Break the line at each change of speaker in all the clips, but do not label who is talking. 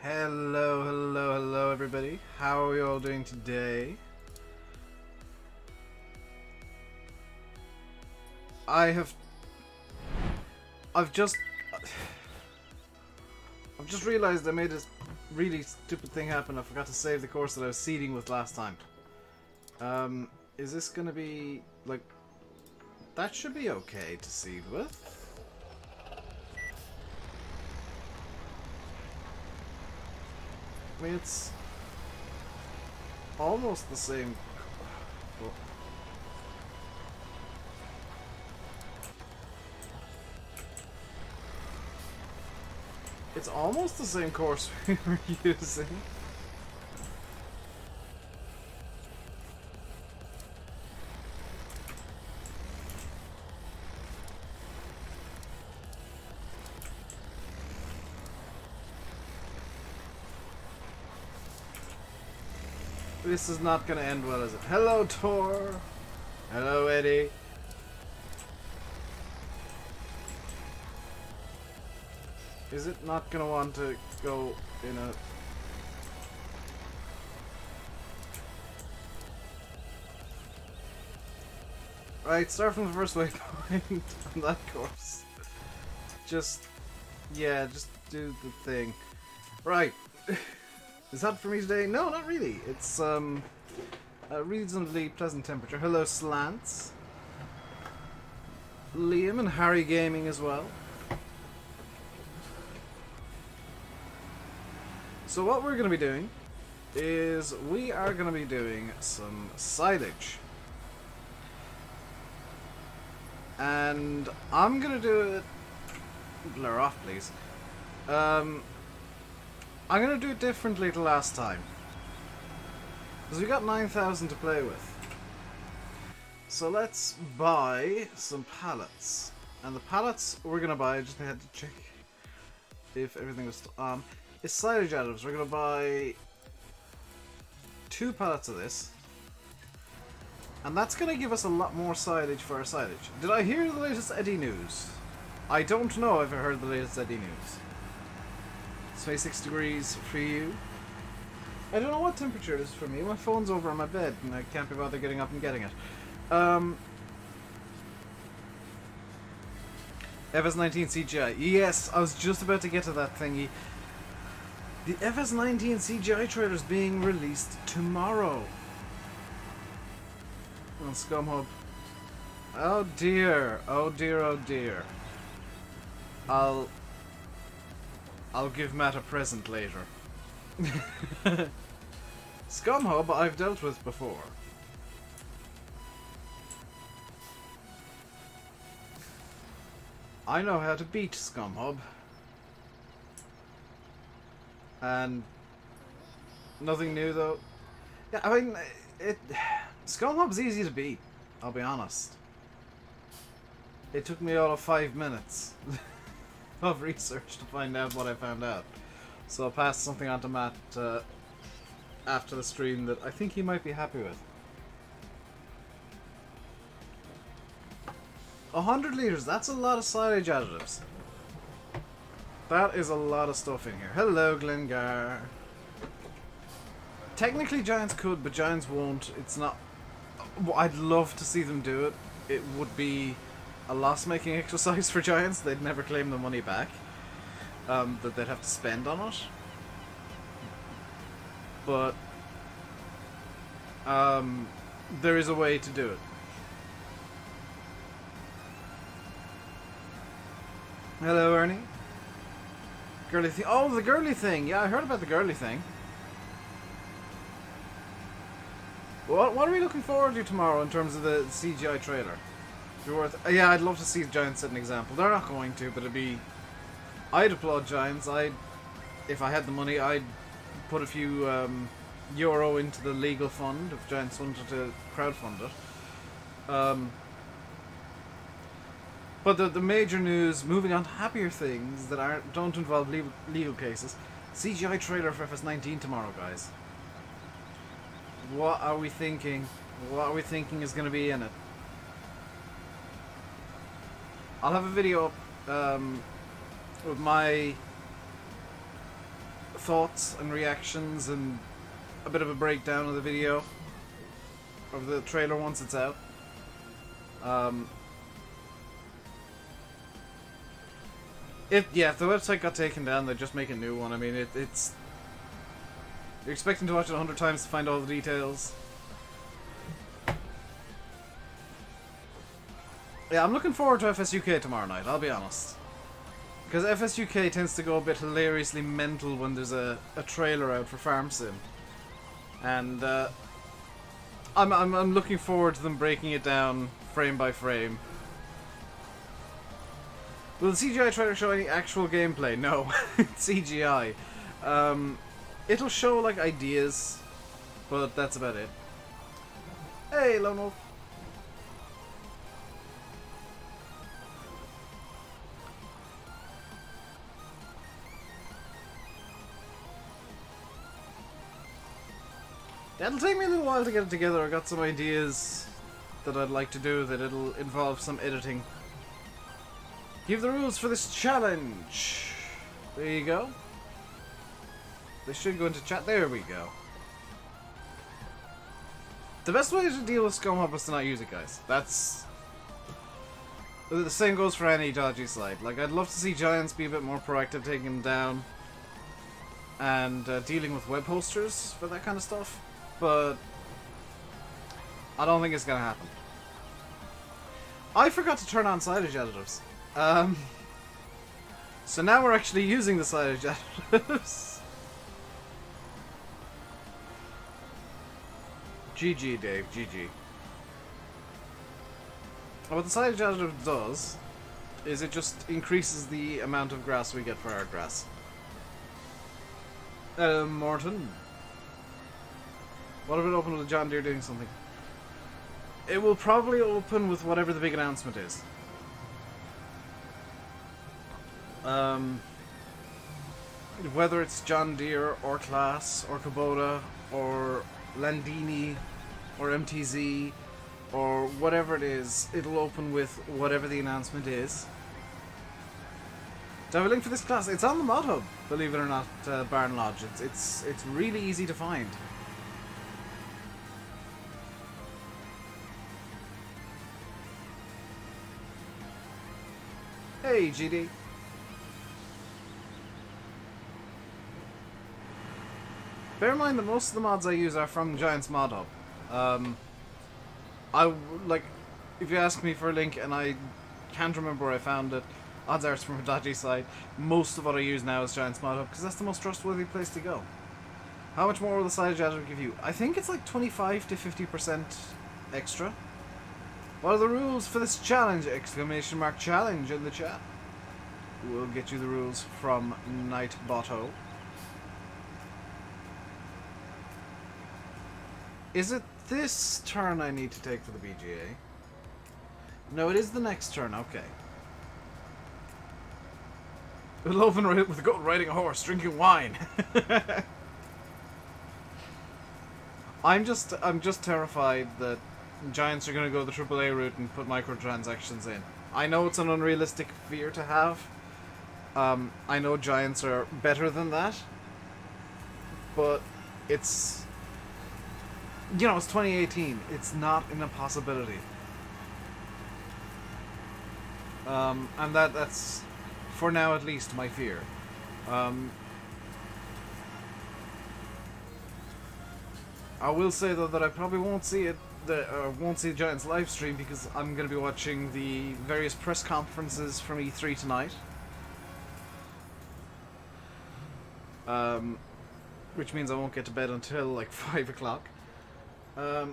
Hello, hello, hello everybody. How are you all doing today? I've just realized I made this really stupid thing happen. I forgot to save the course that I was seeding with last time. Is this gonna be like that? Should be okay to seed with. I mean, it's almost the same. Well, it's almost the same course we were using. This is not going to end well, is it? Hello, Tor. Hello, Eddie. Is it not going to want to go in a... Right, start from the first waypoint on that course. Just... yeah, just do the thing. Right. Is that for me today? No, not really. It's a reasonably pleasant temperature. Hello, Slants. Liam and Harry Gaming as well. So what we're going to be doing is we are going to be doing some silage. And I'm going to do it... Blur off, please. I'm going to do it differently to last time. Because we got 9,000 to play with. So let's buy some pallets. And the pallets we're going to buy, I just had to check if everything was on, is silage additives. We're going to buy 2 pallets of this. And that's going to give us a lot more silage for our silage. Did I hear the latest Eddie news? I don't know if I heard the latest Eddie news. 26 degrees for you. I don't know what temperature it is for me. My phone's over on my bed and I can't be bothered getting up and getting it. FS19 CGI. Yes, I was just about to get to that thingy. The FS19 CGI trailer is being released tomorrow on ScumHub. Oh dear. Oh dear, oh dear. I'll give Matt a present later. ScumHub I've dealt with before. I know how to beat ScumHub. And nothing new though. Yeah, I mean, ScumHub's easy to beat, I'll be honest. It took me all of 5 minutes of research to find out what I found out. So I'll pass something on to Matt after the stream that I think he might be happy with. 100 litres, that's a lot of silage additives. That is a lot of stuff in here. Hello, Glengar. Technically Giants could, but Giants won't. It's not... I'd love to see them do it. It would be a loss-making exercise for Giants. They'd never claim the money back that they'd have to spend on it. But there is a way to do it. Hello, Ernie. Girly thing. Oh, the girly thing. Yeah, I heard about the girly thing. What are we looking forward to tomorrow in terms of the CGI trailer? Yeah, I'd love to see the Giants set an example. They're not going to, but it'd be... I'd applaud Giants. If I had the money, I'd put a few euro into the legal fund if Giants wanted to crowdfund it. But the major news, moving on to happier things that don't involve legal cases. CGI trailer for FS19 tomorrow, guys. What are we thinking? What are we thinking is going to be in it? I'll have a video up with my thoughts and reactions and a bit of a breakdown of the video, of the trailer once it's out. If the website got taken down, they'd just make a new one. I mean, it's... You're expecting to watch it 100 times to find all the details. Yeah, I'm looking forward to FSUK tomorrow night, I'll be honest. Because FSUK tends to go a bit hilariously mental when there's a trailer out for Farm Sim. And I'm looking forward to them breaking it down frame by frame. Will the CGI trailer show any actual gameplay? No, it's CGI. It'll show like ideas, but that's about it. Hey, Lone Wolf. It'll take me a little while to get it together. I got some ideas that I'd like to do that it'll involve some editing. Give the rules for this challenge. There you go. They should go into chat. There we go. The best way to deal with Scum Hub is to not use it, guys. That's... The same goes for any dodgy site. Like, I'd love to see Giants be a bit more proactive, taking them down, and dealing with web hosters for that kind of stuff. But I don't think it's gonna happen. I forgot to turn on silage additives. So now we're actually using the silage additives. GG, Dave. GG. What the silage additive does is it just increases the amount of grass we get for our grass. Morton. What if it opened with John Deere doing something? It will probably open with whatever the big announcement is. Whether it's John Deere or Claas or Kubota or Landini or MTZ or whatever it is, it'll open with whatever the announcement is. Do I have a link for this class? It's on the Mod Hub, believe it or not, Barn Lodge. It's really easy to find. Hey, GD. Bear in mind that most of the mods I use are from Giants Mod Hub. If you ask me for a link and I can't remember where I found it, odds are it's from a dodgy site. Most of what I use now is Giants Mod Hub because that's the most trustworthy place to go. How much more will the silage additive give you? I think it's like 25 to 50% extra. What are the rules for this challenge? Exclamation mark challenge in the chat. We'll get you the rules from Nightbotto. Is it this turn I need to take for the BGA? No, it is the next turn, okay. It'll open with a goat riding a horse, drinking wine. I'm just terrified that Giants are going to go the AAA route and put microtransactions in. I know it's an unrealistic fear to have. I know Giants are better than that. But it's... You know, it's 2018. It's not an impossibility. And that's, for now at least, my fear. I will say though that I probably won't see it. Won't see the Giants live stream because I'm going to be watching the various press conferences from E3 tonight. Which means I won't get to bed until like 5 o'clock. How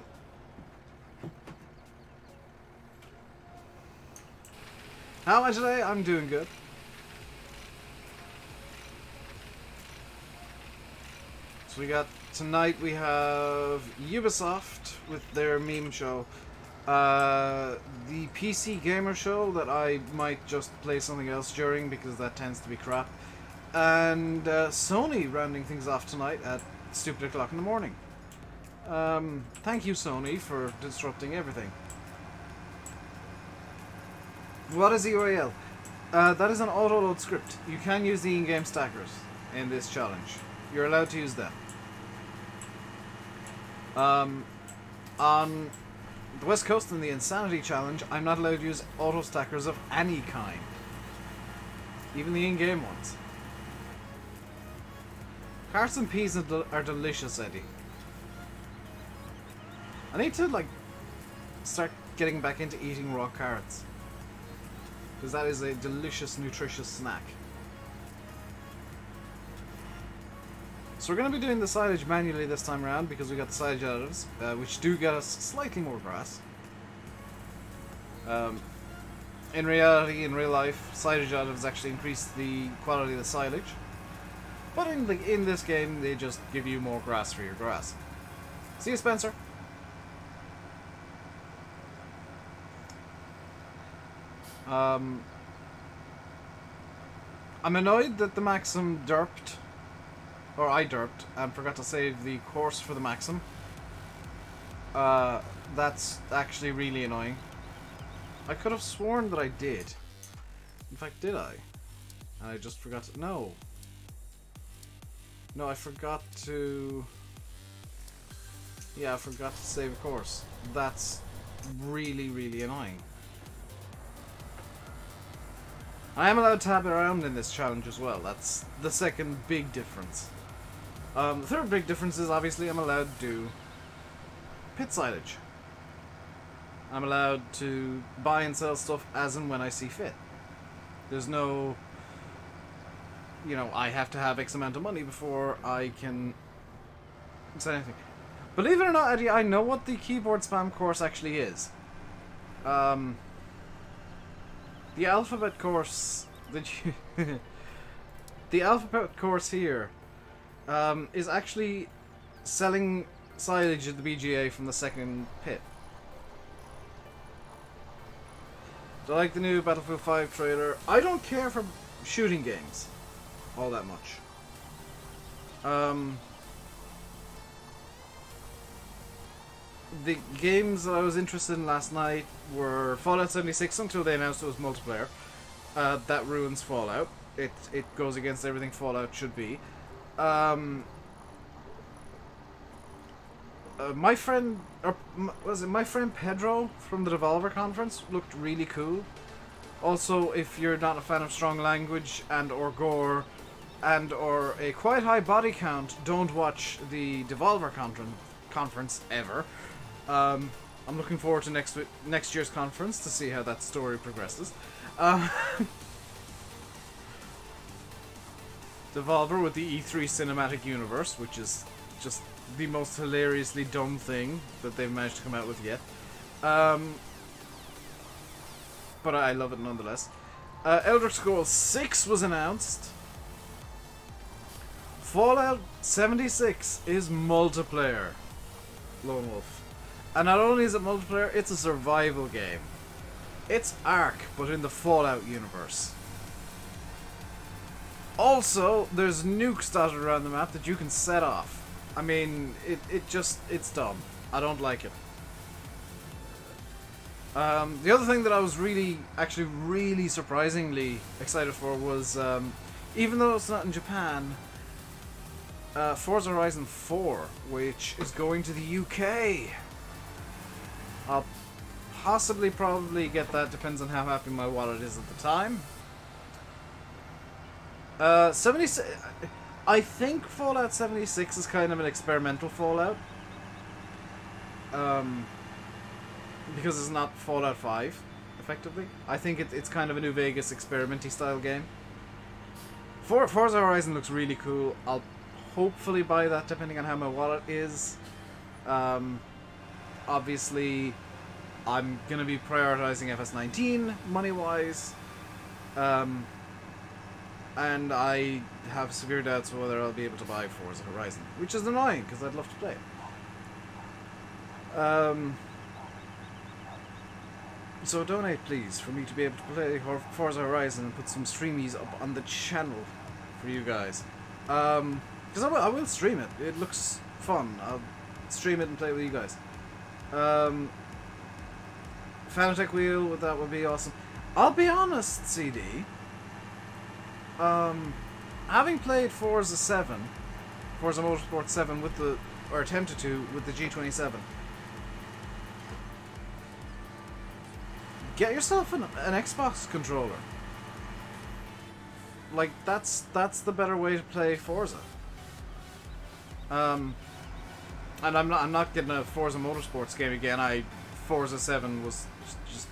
am I today? I'm doing good. So tonight we have Ubisoft with their meme show. The PC Gamer show that I might just play something else during because that tends to be crap. And Sony rounding things off tonight at stupid o'clock in the morning. Thank you, Sony, for disrupting everything. What is EOAL? That is an auto-load script. You can use the in-game stackers in this challenge. You're allowed to use them. On the West Coast in the Insanity Challenge, I'm not allowed to use auto stackers of any kind. Even the in-game ones. Carrots and peas are delicious, Eddie. I need to, like, start getting back into eating raw carrots. Because that is a delicious, nutritious snack. So we're going to be doing the silage manually this time around because we got the silage additives, which do get us slightly more grass. In reality, in real life, silage additives actually increase the quality of the silage. But in this game, they just give you more grass for your grass. See you, Spencer. I'm annoyed that the Maxim derped. Or I derped and forgot to save the course for the Maxim. That's actually really annoying. I could have sworn that I did. In fact, did I? And I just forgot to... No. No, I forgot to... Yeah, I forgot to save a course. That's really, really annoying. I am allowed to tab around in this challenge as well. That's the second big difference. The third big difference is obviously I'm allowed to do pit silage. I'm allowed to buy and sell stuff as and when I see fit. There's no, you know, I have to have X amount of money before I can say anything. Believe it or not, Eddie, I know what the keyboard spam course actually is. The alphabet course that you the alphabet course here is actually selling silage at the BGA from the second pit. Do I like the new Battlefield 5 trailer? I don't care for shooting games all that much. The games that I was interested in last night were Fallout 76 until they announced it was multiplayer. That ruins Fallout. It goes against everything Fallout should be. My friend, was it my friend Pedro from the Devolver Conference looked really cool. Also, if you're not a fan of strong language and or gore and or a quite high body count, don't watch the Devolver conference ever. I'm looking forward to next year's conference to see how that story progresses. Devolver with the E3 cinematic universe, which is just the most hilariously dumb thing that they've managed to come out with yet. But I love it nonetheless. Elder Scrolls 6 was announced. Fallout 76 is multiplayer. Lone Wolf. And not only is it multiplayer, it's a survival game. It's Ark, but in the Fallout universe. Also, there's nukes dotted around the map that you can set off. I mean, it's dumb. I don't like it. The other thing that I was really surprisingly excited for was, even though it's not in Japan, Forza Horizon 4, which is going to the UK. I'll probably get that, depends on how happy my wallet is at the time. 76... I think Fallout 76 is kind of an experimental Fallout. Because it's not Fallout 5, effectively. I think it's kind of a New Vegas experimenty style game. Forza Horizon looks really cool. I'll hopefully buy that depending on how my wallet is. Obviously, I'm going to be prioritizing FS19 money-wise. And I have severe doubts whether I'll be able to buy Forza Horizon, which is annoying because I'd love to play it. So donate, please, for me to be able to play Forza Horizon and put some streamies up on the channel for you guys. Because I will stream it. It looks fun. I'll stream it and play with you guys. Fanatec wheel, that would be awesome. I'll be honest, CD. Having played Forza 7, Forza Motorsport 7 with the, or attempted to, with the G27. Get yourself an Xbox controller. Like, that's the better way to play Forza. And I'm not getting a Forza Motorsports game again. Forza 7 was just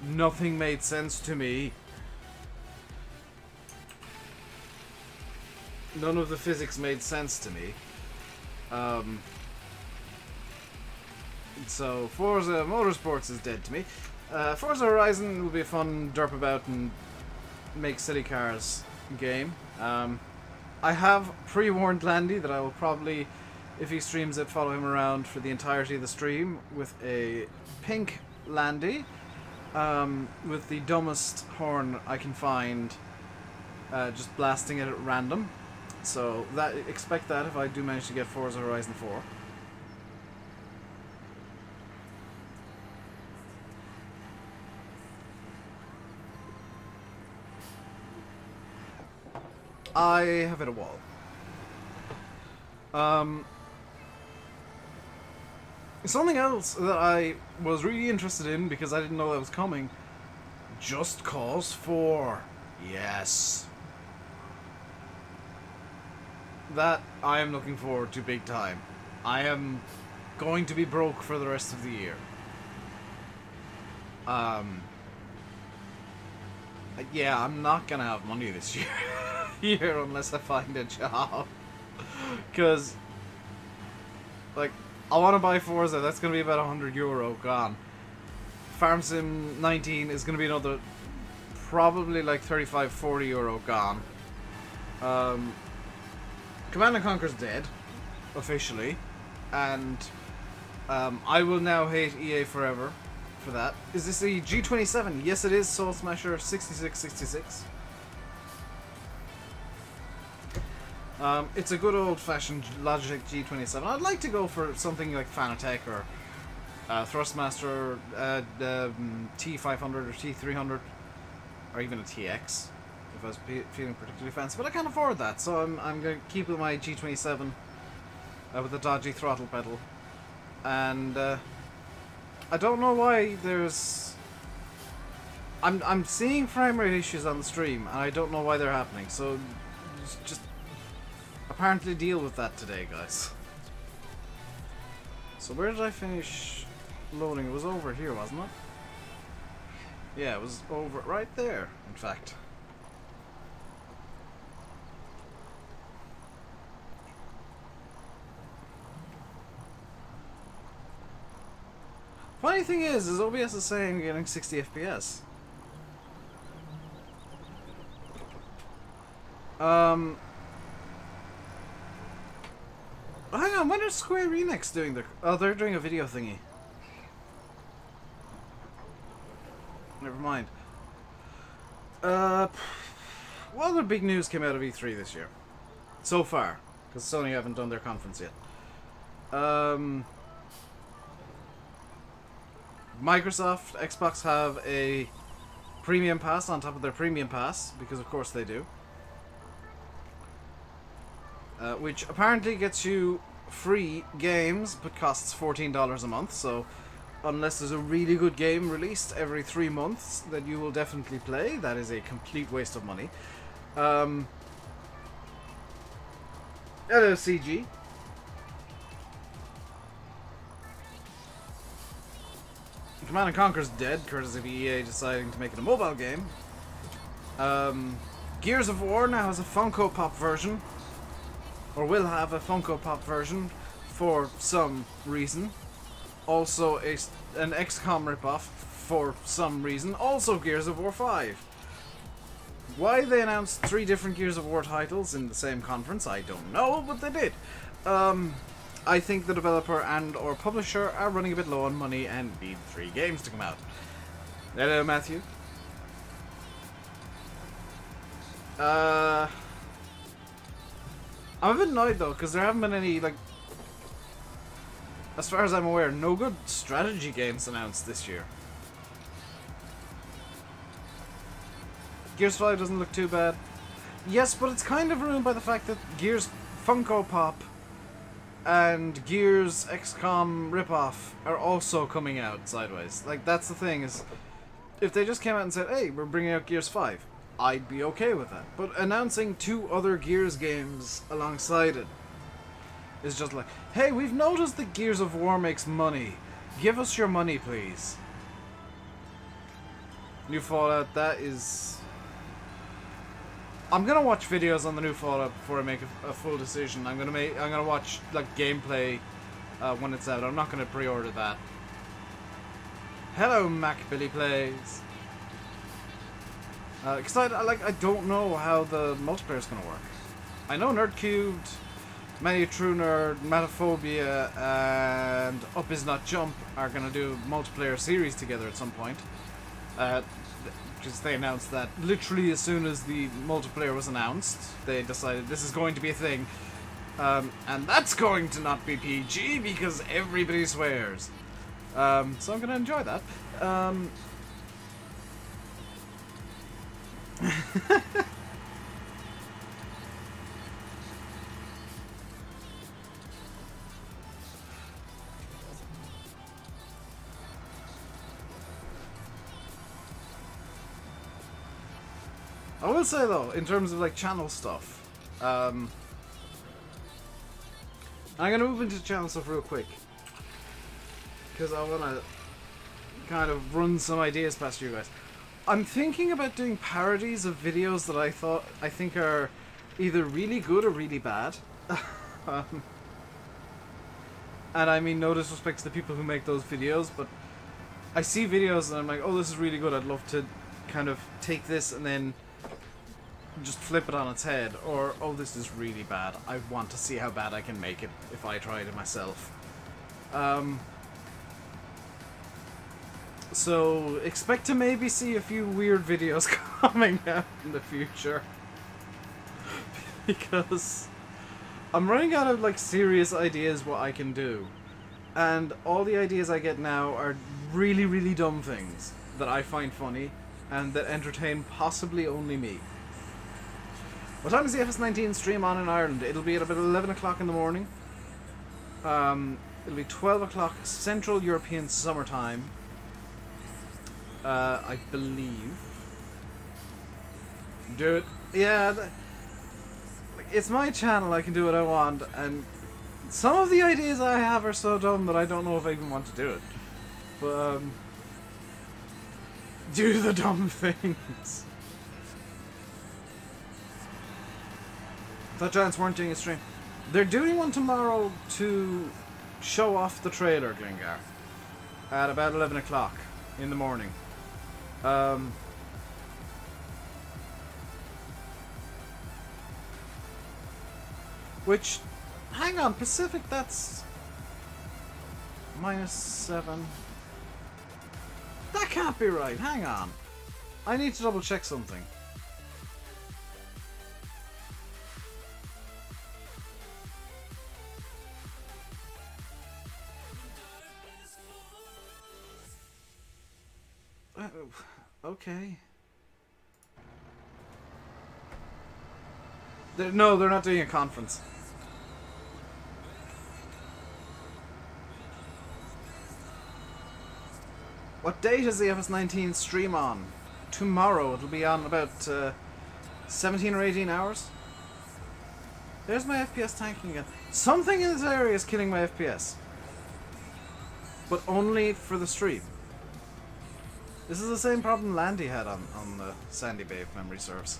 nothing made sense to me. None of the physics made sense to me. So Forza Motorsports is dead to me. Forza Horizon will be a fun derp about and make city cars game. I have pre-warned Landy that I will probably, if he streams it, follow him around for the entirety of the stream with a pink Landy, with the dumbest horn I can find, just blasting it at random. So expect that if I do manage to get Forza Horizon 4. I have hit a wall. Something else that I was really interested in because I didn't know that was coming. Just Cause 4. Yes. That I am looking forward to big time. I am going to be broke for the rest of the year. Yeah, I'm not gonna have money this year unless I find a job. Cause like, I wanna buy Forza, that's gonna be about €100 gone. Farm Sim 19 is gonna be another probably like €35–40 gone. Command & Conquer's dead, officially, and I will now hate EA forever for that. Is this a G27? Yes, it is. Soul Smasher 6666. It's a good old-fashioned Logitech G27. I'd like to go for something like Fanatec or Thrustmaster, T500 or T300, or even a TX. If I was feeling particularly fancy, but I can't afford that, so I'm going to keep with my G27 with the dodgy throttle pedal. And I don't know why there's... I'm seeing frame rate issues on the stream, and I don't know why they're happening, so just apparently deal with that today, guys. So where did I finish loading? It was over here, wasn't it? Yeah, it was over right there, in fact. Funny thing is OBS is saying getting 60 FPS. Hang on, when is Square Enix doing their... Oh, they're doing a video thingy. Never mind. What other big news came out of E3 this year? So far. Because Sony haven't done their conference yet. Microsoft, Xbox have a premium pass on top of their premium pass, because of course they do. Which apparently gets you free games, but costs $14 a month, so unless there's a really good game released every 3 months that you will definitely play, that is a complete waste of money. Hello, CG. Command & Conquer's dead, courtesy of EA deciding to make it a mobile game. Gears of War now has a Funko Pop version. Or will have a Funko Pop version for some reason. Also an XCOM ripoff for some reason. Also Gears of War 5. Why they announced 3 different Gears of War titles in the same conference, I don't know, but they did. I think the developer and or publisher are running a bit low on money and need 3 games to come out. Hello, Matthew. I'm a bit annoyed though, because there haven't been any, like, as far as I'm aware, no good strategy games announced this year. Gears 5 doesn't look too bad. Yes, but it's kind of ruined by the fact that Gears Funko Pop and Gears XCOM ripoff are also coming out sideways. Like, that's the thing, is if they just came out and said, hey, we're bringing out Gears 5, I'd be okay with that. But announcing 2 other Gears games alongside it is just like, hey, we've noticed that Gears of War makes money. Give us your money, please. New Fallout, that is... I'm gonna watch videos on the new Fallout before I make a full decision. I'm gonna watch like gameplay when it's out. I'm not gonna pre-order that. Hello, Mac Billy Plays. Because I don't know how the multiplayer is gonna work. I know Nerd Cubed, Many True Nerd, Metaphobia, and Up Is Not Jump are gonna do a multiplayer series together at some point. Because they announced that literally as soon as the multiplayer was announced, they decided this is going to be a thing. And that's going to not be PG because everybody swears. So I'm going to enjoy that. I will say though, in terms of like channel stuff, I'm gonna move into channel stuff real quick because I wanna kind of run some ideas past you guys. I'm thinking about doing parodies of videos that I think are either really good or really bad. And I mean no disrespect to the people who make those videos, but I see videos and I'm like, oh, this is really good, I'd love to kind of take this and then just flip it on its head, or oh, this is really bad, I want to see how bad I can make it if I tried it myself. So expect to maybe see a few weird videos coming out in the future because I'm running out of like serious ideas what I can do, and all the ideas I get now are really, really dumb things that I find funny and that entertain possibly only me. What time is the FS19 stream on in Ireland? It'll be at about 11 o'clock in the morning. It'll be 12 o'clock Central European Summertime. I believe. Do it. Yeah, it's my channel, I can do what I want, and some of the ideas I have are so dumb that I don't know if I even want to do it. But, do the dumb things. I thought Giants weren't doing a stream. They're doing one tomorrow to show off the trailer, Glengar, at about 11 o'clock in the morning. Which, hang on, Pacific, that's -7. That can't be right, hang on. I need to double check something. Okay. No, they're not doing a conference. What date is the FS19 stream on? Tomorrow. It'll be on about 17 or 18 hours. There's my FPS tanking again. Something in this area is killing my FPS. But only for the stream. This is the same problem Landy had on the Sandy Bay, if memory serves.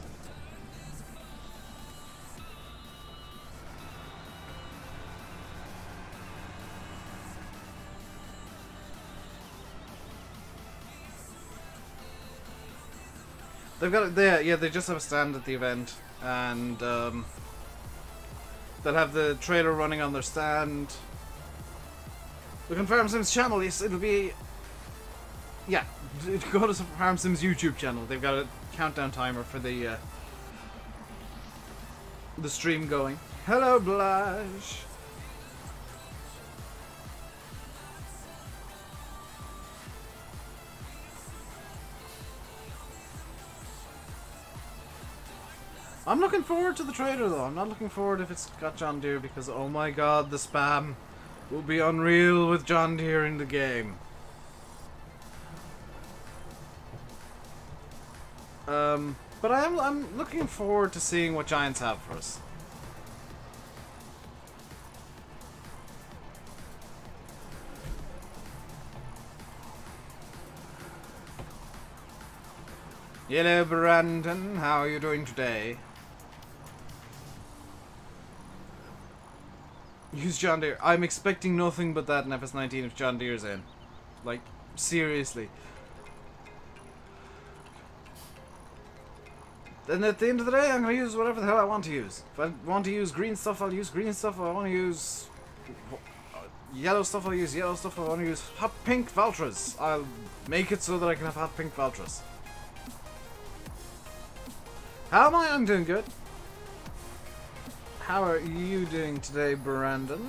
They've got it there, yeah, they just have a stand at the event, and they'll have the trailer running on their stand. Look on Farm Sims channel, yes, it'll be... Yeah, go to Farm Sims YouTube channel. They've got a countdown timer for the stream going. Hello, Blige. I'm looking forward to the trailer though. I'm not looking forward if it's got John Deere because oh my god, the spam will be unreal with John Deere in the game. But I'm looking forward to seeing what Giants have for us. Hello Brandon, how are you doing today? Use John Deere. I'm expecting nothing but that in FS19 if John Deere's in. Like, seriously. Then at the end of the day, I'm going to use whatever the hell I want to use. If I want to use green stuff, I'll use green stuff. If I want to use yellow stuff, I'll use yellow stuff. If I want to use hot pink Valtras, I'll make it so that I can have hot pink Valtras. How am I? I'm doing good. How are you doing today, Brandon?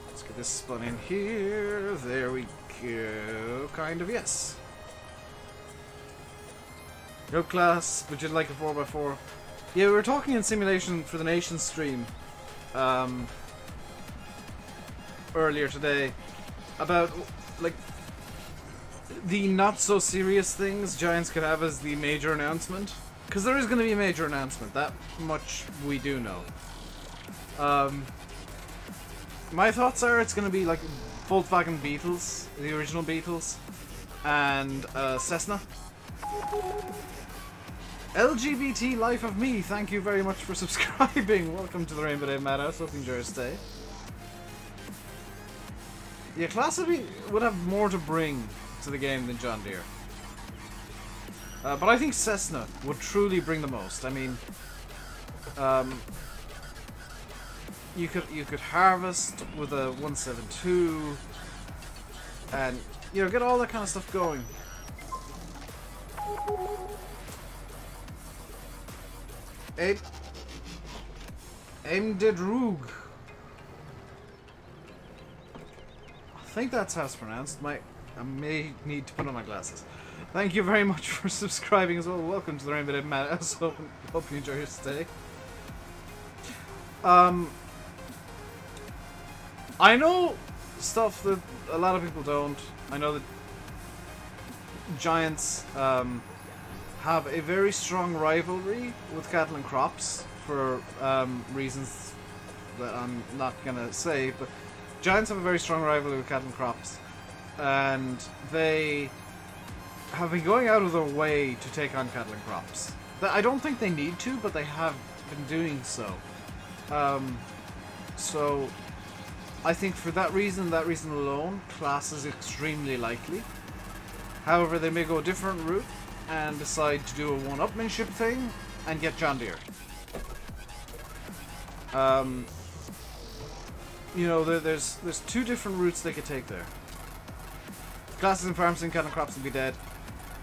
Let's get this spun in here. There we go. Kind of, yes. No class, but you'd like a 4x4. Yeah, we were talking in simulation for the Nation stream earlier today about, like, the not-so-serious things Giants could have as the major announcement. Because there is going to be a major announcement, that much we do know. My thoughts are it's going to be like Volkswagen Beetles, the original Beetles, and Cessna. LGBT Life of Me, thank you very much for subscribing. Welcome to the RainbowDave Madhouse, hope you enjoy your stay. Yeah, Class would have more to bring to the game than John Deere. But I think Cessna would truly bring the most. I mean, you could harvest with a 172, and you know, get all that kind of stuff going. Aim did Roog. I think that's how it's pronounced. I may need to put on my glasses. Thank you very much for subscribing as well. Welcome to the RainbowDave Madhouse. Hope you enjoy your stay. I know stuff that a lot of people don't. I know that Giants have a very strong rivalry with cattle and crops for reasons that I'm not gonna say, but Giants have a very strong rivalry with cattle and crops, and they have been going out of their way to take on cattle and crops. I don't think they need to, but they have been doing so. So I think for that reason alone, Class is extremely likely. However, they may go a different route and decide to do a one-upmanship thing and get John Deere. You know, there's two different routes they could take there. Classes and farms and cattle and crops will be dead.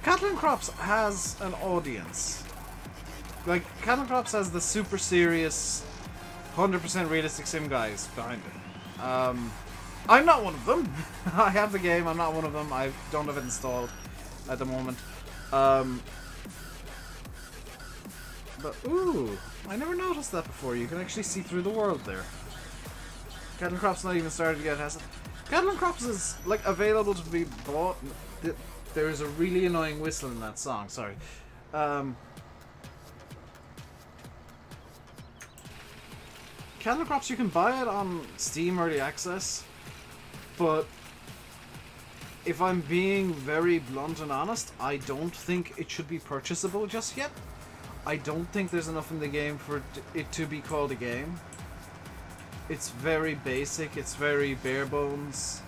Cattle and crops has an audience. Like, cattle and crops has the super serious, 100% realistic sim guys behind it. I'm not one of them. I have the game, I'm not one of them. I don't have it installed at the moment. But, ooh, I never noticed that before. You can actually see through the world there. Cattle and crops not even started yet, has it? Cattle and crops is, like, available to be bought. There is a really annoying whistle in that song, sorry. Cattle and crops, you can buy it on Steam Early Access, but if I'm being very blunt and honest, I don't think it should be purchasable just yet. I don't think there's enough in the game for it to be called a game. It's very basic, it's very bare bones.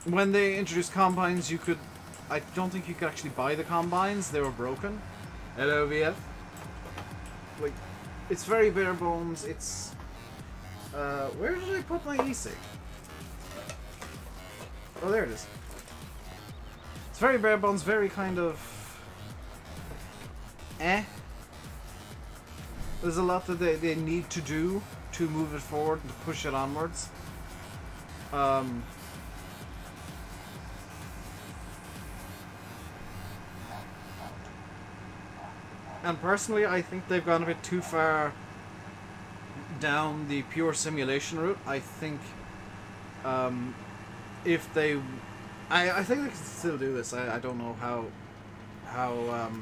When they introduced combines, you could... I don't think you could actually buy the combines, they were broken. Hello, VF. Like, it's very bare bones, it's... where did I put my e-cig? Oh, there it is. It's very bare bones, very kind of... There's a lot that they need to do to move it forward and to push it onwards. And personally, I think they've gone a bit too far down the pure simulation route. I think if they... I think they can still do this. I don't know how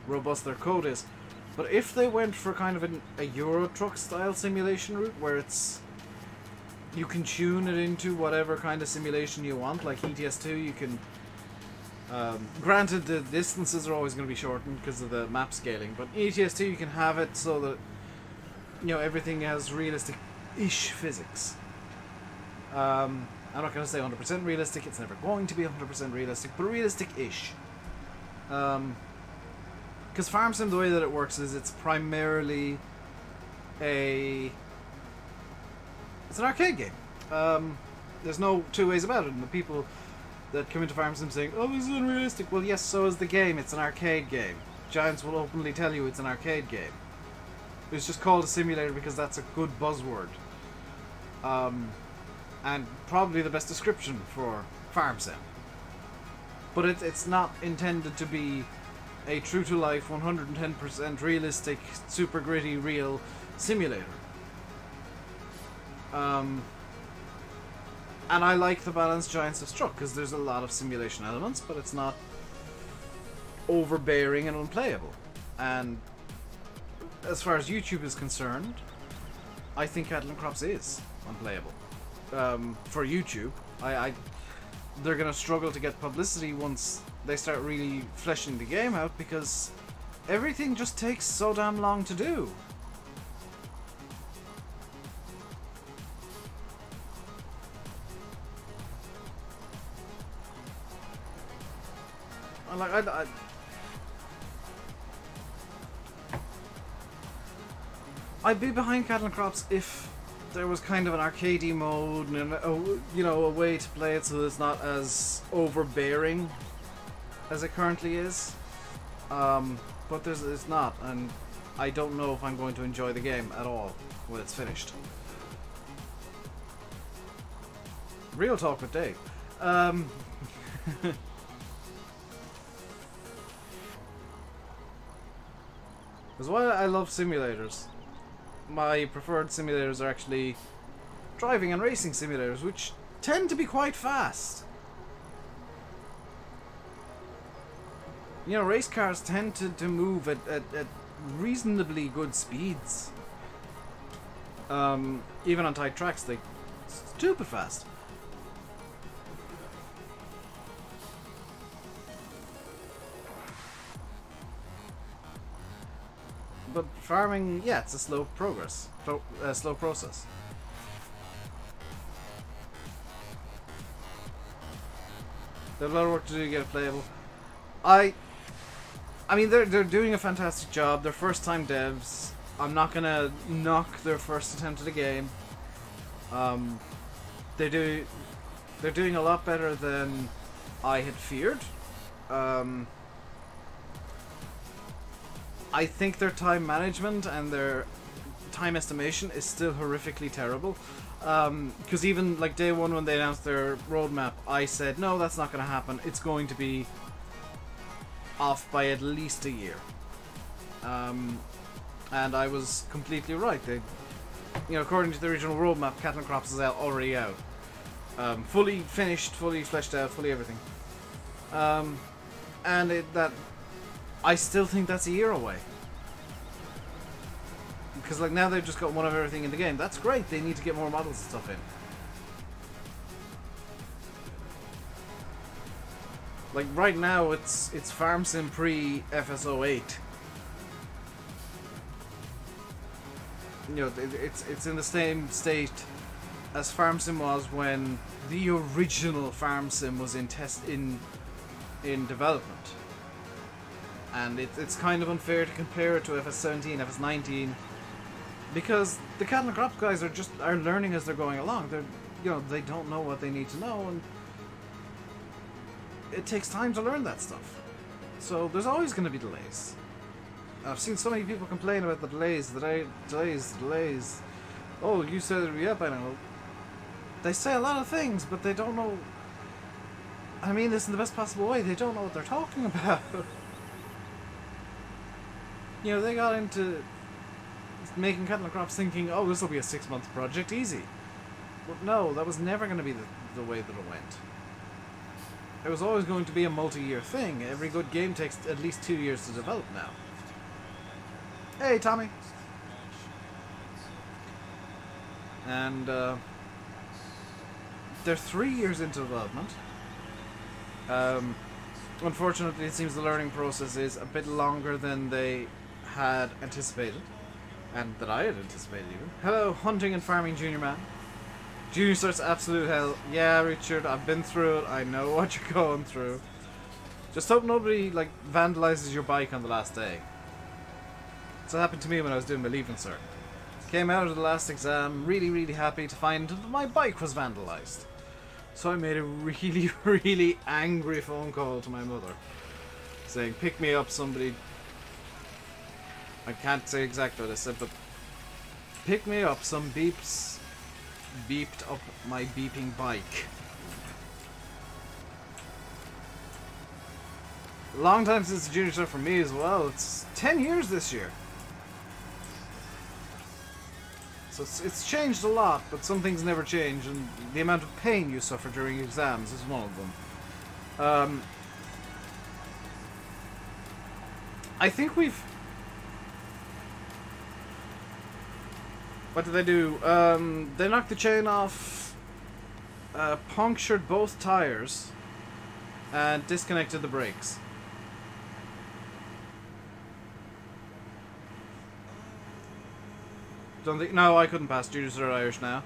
robust their code is. But if they went for kind of a Euro Truck style simulation route where it's... you can tune it into whatever kind of simulation you want, like ETS2 you can... granted the distances are always going to be shortened because of the map scaling, but ETS2 you can have it so that, you know, everything has realistic-ish physics. I'm not going to say 100% realistic, it's never going to be 100% realistic, but realistic-ish. Because Farm Sim, the way that it works is it's primarily it's an arcade game. There's no two ways about it, and the people that come into Farm Sim saying, oh, this is unrealistic, well yes, so is the game, it's an arcade game. Giants will openly tell you it's an arcade game. It's just called a simulator because that's a good buzzword. And probably the best description for Farm Sim. But it's not intended to be a true-to-life, 110% realistic, super gritty, real simulator. And I like the balance Giants have struck, because there's a lot of simulation elements, but it's not overbearing and unplayable. And as far as YouTube is concerned, I think Cattle and Crops is unplayable. For YouTube, they're going to struggle to get publicity once they start really fleshing the game out, because everything just takes so damn long to do. Like, I'd be behind Cattle and Crops if there was kind of an arcadey mode and a way to play it so that it's not as overbearing as it currently is. But it's not, and I don't know if I'm going to enjoy the game at all when it's finished. Real talk with Dave. Because while I love simulators, my preferred simulators are actually driving and racing simulators, which tend to be quite fast. You know, race cars tend to move at reasonably good speeds. Even on tight tracks, they're stupid fast. But farming, yeah, it's a slow process. There's a lot of work to do to get it playable. I mean, they're doing a fantastic job. They're first-time devs. I'm not gonna knock their first attempt at the game. They're doing a lot better than I had feared. I think their time management and their time estimation is still horrifically terrible. Because even like day one when they announced their roadmap, I said, no, that's not going to happen. It's going to be off by at least a year. And I was completely right. They, according to the original roadmap, Cattle and Crops is already out. Fully finished, fully fleshed out, fully everything. I still think that's a year away. Because like now they've just got one of everything in the game. That's great. They need to get more models and stuff in. Like right now it's Farm Sim pre FS08. It's in the same state as Farm Sim was when the original Farm Sim was in development. And it's kind of unfair to compare it to FS17, FS19, because the Cattle and Crops guys are learning as they're going along. They don't know what they need to know, and it takes time to learn that stuff. So there's always going to be delays. I've seen so many people complain about the delays. Oh, you said it'd be up by now. They say a lot of things, but they don't know. I mean this in the best possible way. They don't know what they're talking about. You know, they got into making cattle and crops thinking, oh, this will be a 6-month project, easy. But no, that was never going to be the way that it went. It was always going to be a multi-year thing. Every good game takes at least 2 years to develop now. Hey, Tommy! And, they're 3 years into development. Unfortunately, it seems the learning process is a bit longer than they had anticipated. And that I had anticipated, even. Hello, Hunting and Farming Junior Man. Junior starts absolute hell. Yeah, Richard, I've been through it. I know what you're going through. Just hope nobody, like, vandalizes your bike on the last day. So it happened to me when I was doing my leaving cert. Came out of the last exam really, really happy to find that my bike was vandalized. So I made a really, really angry phone call to my mother. Saying, pick me up, somebody. I can't say exactly what I said, but pick me up, some beeps beeped up my beeping bike. Long time since the junior cert for me as well. It's 10 years this year. So it's changed a lot, but some things never change, and the amount of pain you suffer during exams is one of them. I think we've... What did they do? They knocked the chain off, punctured both tires, and disconnected the brakes. Don't think... No, I couldn't pass Junior Cert Irish now.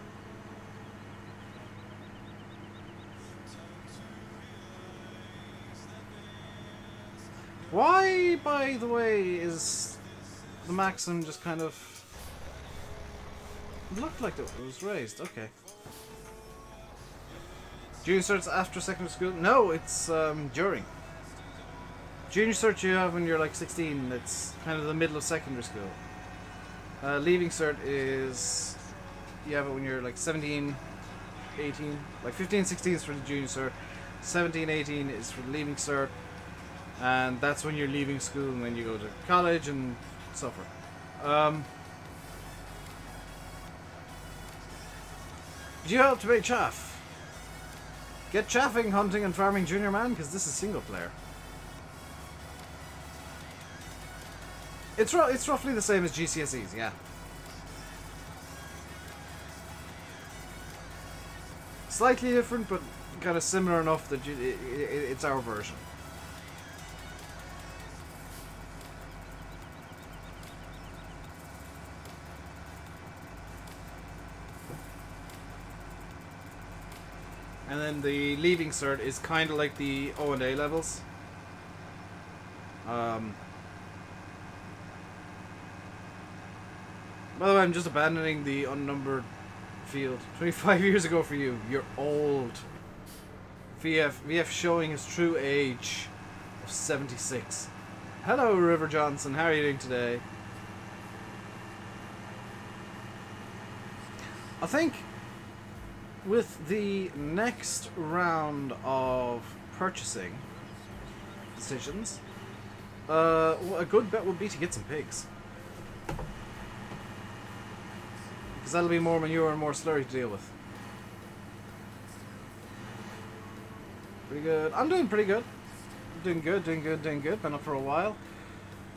Why, by the way, is the maximum just kind of... It looked like it was raised. Okay. Junior Cert's after secondary school? No, it's during. Junior Cert you have when you're like 16. It's kind of the middle of secondary school. Leaving Cert is... You have it when you're like 17, 18. Like 15, 16 is for the Junior Cert. 17, 18 is for the Leaving Cert. And that's when you're leaving school and when you go to college and suffer. Did you help to make chaff? Get chaffing, Hunting and Farming Junior Man, because this is single player. It's roughly the same as GCSEs, yeah. Slightly different, but kind of similar enough that it's our version. And then the Leaving Cert is kind of like the O&A levels. By the way, I'm just abandoning the unnumbered field. 25 years ago for you. You're old. VF showing his true age of 76. Hello, River Johnson. How are you doing today? I think with the next round of purchasing decisions, a good bet would be to get some pigs. Because that'll be more manure and more slurry to deal with. Pretty good. I'm doing pretty good. Doing good. Been up for a while.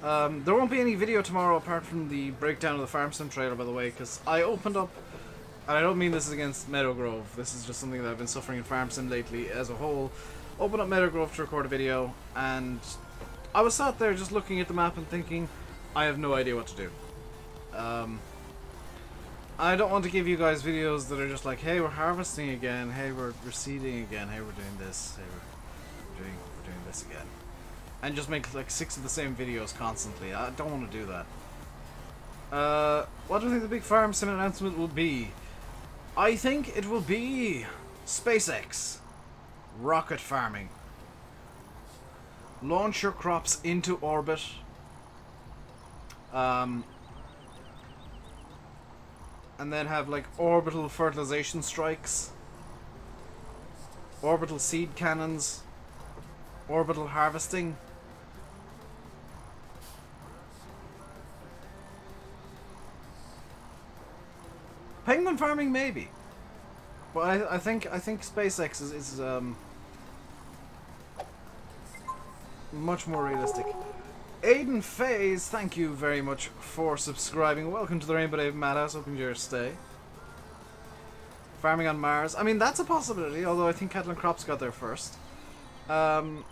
There won't be any video tomorrow apart from the breakdown of the Farm Sim trailer, by the way, because I opened up, and I don't mean this against Meadow Grove, this is just something that I've been suffering in Farm Sim lately as a whole. Opened up Meadow Grove to record a video, and I was sat there just looking at the map and thinking, I have no idea what to do. I don't want to give you guys videos that are just like, hey, we're harvesting again, hey, we're seeding again, hey, we're doing this, hey, we're doing this again. And just make like 6 of the same videos constantly. I don't want to do that. What do you think the big Farm Sim announcement will be? I think it will be SpaceX. Rocket farming. Launch your crops into orbit. And then have like orbital fertilization strikes, orbital seed cannons, orbital harvesting. human farming, maybe. But I think SpaceX is much more realistic. Aiden Faze, thank you very much for subscribing. Welcome to the RainbowDave Madhouse. Hope you enjoy your stay. Farming on Mars. I mean, that's a possibility, although I think cattle and crops got there first. In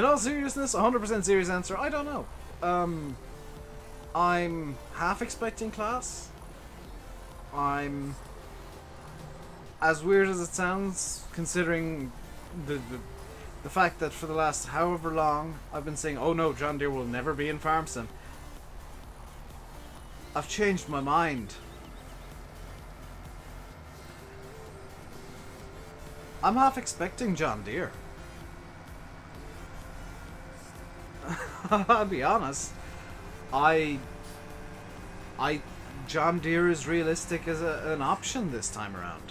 all seriousness, 100% serious answer, I don't know. I'm half expecting class. I'm... As weird as it sounds, considering the fact that for the last however long I've been saying, oh no, John Deere will never be in farm sim. I've changed my mind. I'm half expecting John Deere. I'll be honest. John Deere is realistic as an option this time around.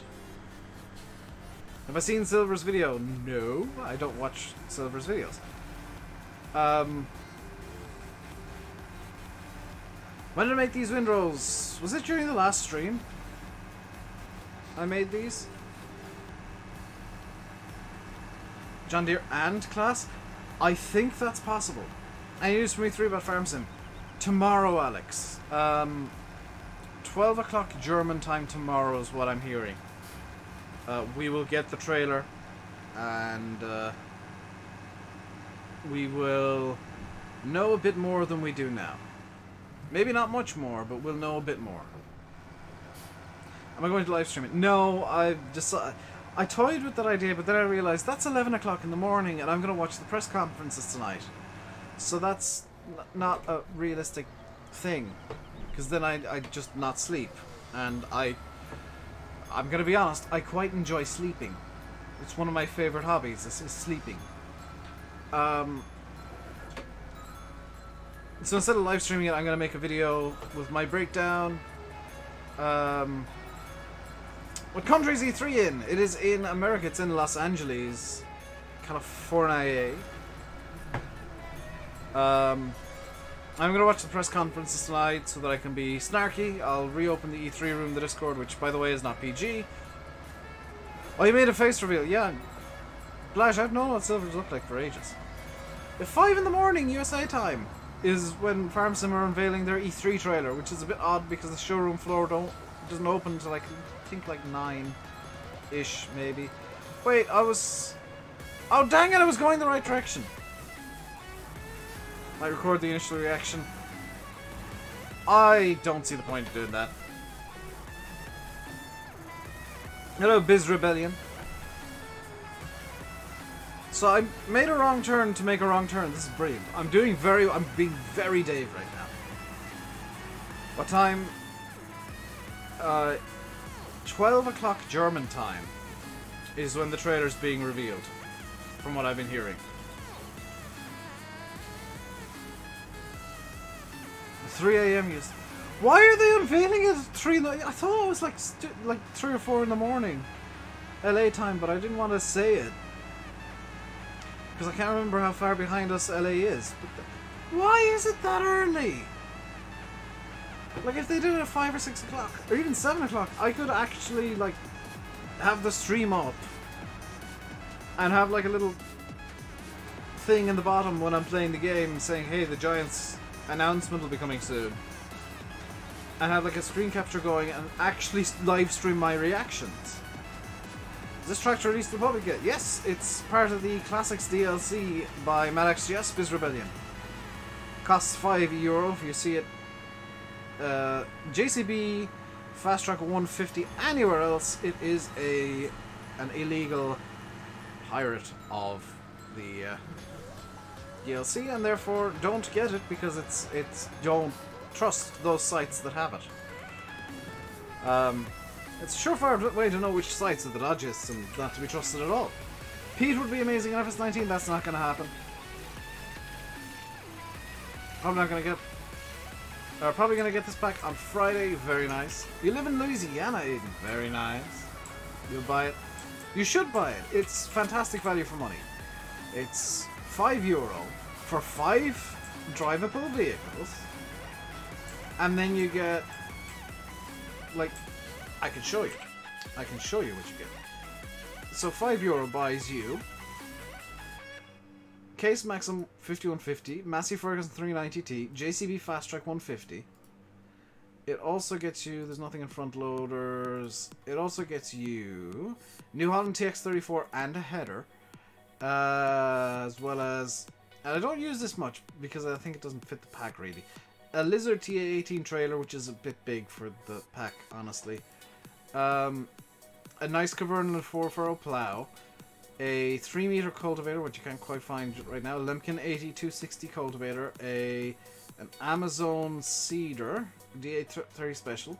Have I seen Silver's video? No, I don't watch Silver's videos. When did I make these windrows? Was it during the last stream? I made these? John Deere and class? I think that's possible. I news from me 3 about Farm Sim. Tomorrow, Alex. 12 o'clock German time tomorrow is what I'm hearing. We will get the trailer, and we will know a bit more than we do now. Maybe not much more, but we'll know a bit more. Am I going to live stream it? No, I toyed with that idea, but then I realized that's 11 o'clock in the morning, and I'm going to watch the press conferences tonight. So that's not a realistic thing, because then I'd just not sleep, and I'm going to be honest, I quite enjoy sleeping. It's one of my favorite hobbies, is sleeping. So instead of live streaming it, I'm going to make a video with my breakdown. What country is E3 in? It is in America. It's in Los Angeles, California. I'm going to watch the press conferences tonight so that I can be snarky. I'll reopen the E3 room, the Discord, which, by the way, is not PG. Oh, you made a face reveal. Yeah. Blash, I've known what Silvers look like for ages. At 5 in the morning USA time is when Farm Sim are unveiling their E3 trailer, which is a bit odd because the showroom floor doesn't open until I think like 9-ish, maybe. Wait, oh dang it, I was going the right direction. I record the initial reaction. I don't see the point of doing that. Hello, Biz Rebellion. So I made a wrong turn to make a wrong turn. This is brilliant. I'm being very Dave right now. What time? 12 o'clock German time is when the trailer's being revealed, from what I've been hearing. 3 a.m. Yes. Why are they unveiling it at 3 in the... I thought it was like 3 or 4 in the morning, LA time, but I didn't want to say it because I can't remember how far behind us LA is. But why is it that early? Like, if they did it at 5 or 6 o'clock, or even 7 o'clock, I could actually like have the stream up and have like a little thing in the bottom when I'm playing the game saying, "Hey, the Giants announcement will be coming soon," and have like a screen capture going and actually live stream my reactions. Is this tractor released to the public yet? Yes, it's part of the Classics DLC by MadXGS Biz Rebellion. Costs €5 if you see it. JCB Fast Track 150 anywhere else. It is an illegal pirate of the DLC, and therefore don't get it because it's don't trust those sites that have it. It's a surefire way to know which sites are the dodgiest and not to be trusted at all. Pete would be amazing in FS19. That's not going to happen. Probably not going to get. Probably going to get this back on Friday. Very nice. You live in Louisiana, Aiden. Very nice. You'll buy it. You should buy it. It's fantastic value for money. It's €5 for 5 drivable vehicles And then you get, like, I can show you. I can show you what you get. So €5 buys you Case Maxim 5150, Massey Ferguson 390T, JCB Fast Track 150. It also gets you, there's nothing in front loaders. It also gets you New Holland TX34 and a header. As well as, and I don't use this much because I think it doesn't fit the pack really. A Lizard TA18 trailer, which is a bit big for the pack, honestly. A nice Cavernan 4-furrow plow. A 3-meter cultivator, which you can't quite find right now. Lemken 8260 cultivator. An Amazon Cedar DA30 Special.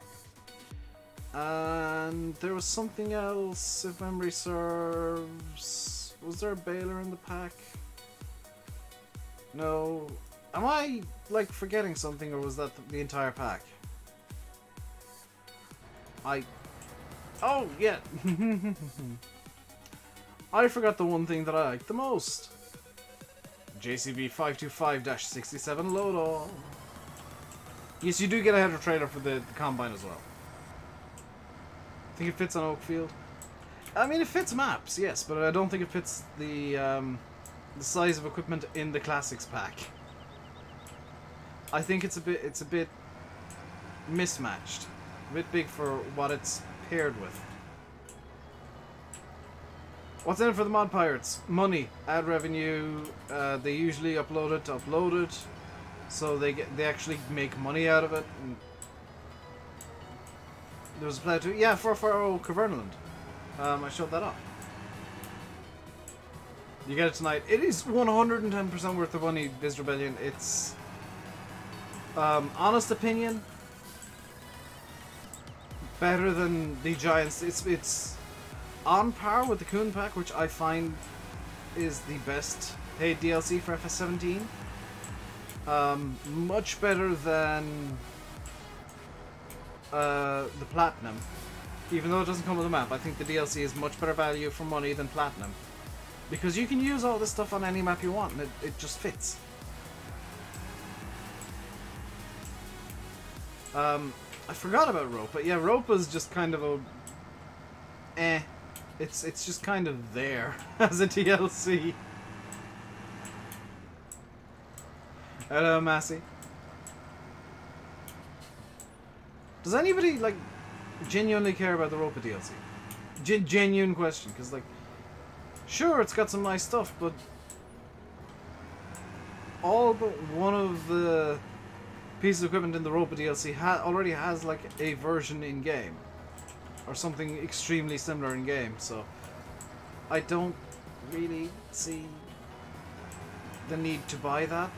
And there was something else, if memory serves. Was there a baler in the pack? No. Am I, like, forgetting something, or was that the entire pack? Oh, yeah. I forgot the one thing that I like the most. JCB 525-67 load-on. Yes, you do get a header trailer for the combine as well. I think it fits on Oakfield. I mean, it fits maps, yes, but I don't think it fits the size of equipment in the Classics pack. I think it's a bit mismatched, a bit big for what it's paired with. What's in it for the mod pirates? Money, ad revenue. They usually upload it to upload it, so they actually make money out of it. And there was a play too. Yeah, for Cavernaland. I showed that off. You get it tonight. It is 110% worth the money, Biz Rebellion. It's honest opinion, better than the Giants. It's on par with the Coon Pack, which I find is the best paid DLC for FS17. Much better than the Platinum. Even though it doesn't come with a map, I think the DLC is much better value for money than Platinum. Because you can use all this stuff on any map you want, and it just fits. I forgot about Rope, but yeah, Rope is just kind of a... It's just kind of there as a DLC. Hello, Massey. Does anybody, like, genuinely care about the Ropa DLC? Genuine question, because, like, sure, it's got some nice stuff, but all but one of the pieces of equipment in the Ropa DLC already has, like, a version in-game. Or something extremely similar in-game, so I don't really see the need to buy that.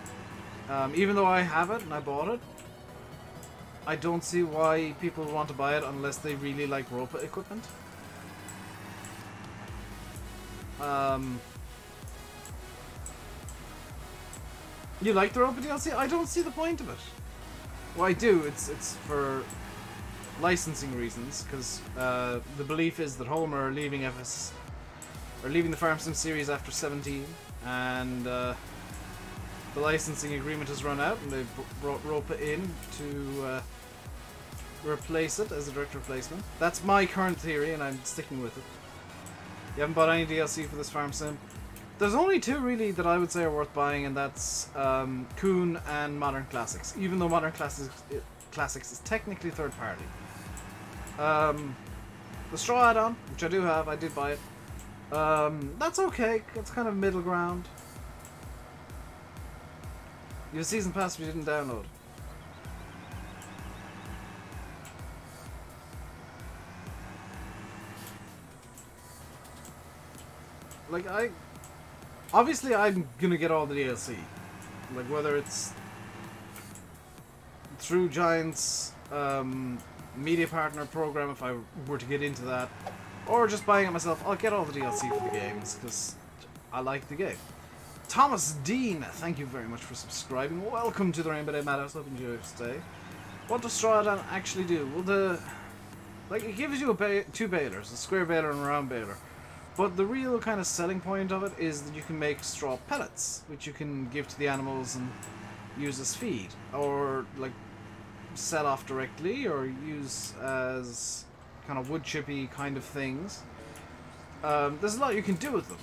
Even though I have it and I bought it, I don't see why people would want to buy it unless they really like Ropa equipment. You like the Ropa DLC? I don't see the point of it. Well, I do. It's for licensing reasons, because the belief is that Homer are leaving the Farm Sim series after 17, and the licensing agreement has run out, and they've brought Ropa in to replace it as a direct replacement. That's my current theory, and I'm sticking with it. You haven't bought any DLC for this Farm Sim? There's only two really that I would say are worth buying, and that's Coon and Modern Classics, even though Modern Classics is technically third party. The Straw add-on, which I do have, I did buy it. That's okay, it's kind of middle ground. You have a season pass if you didn't download. Like, obviously I'm gonna get all the DLC. Like, whether it's through Giants, media partner program, if I were to get into that, or just buying it myself, I'll get all the DLC for the games, because I like the game. Thomas Dean, thank you very much for subscribing. Welcome to the RainbowDave Madhouse. Hope you enjoy your stay. What does Straw Add-on actually do? Well, it gives you two balers, a square baler and a round baler. But the real kind of selling point of it is that you can make straw pellets, which you can give to the animals and use as feed. Or, like, set off directly or use as kind of wood chippy kind of things. There's a lot you can do with them.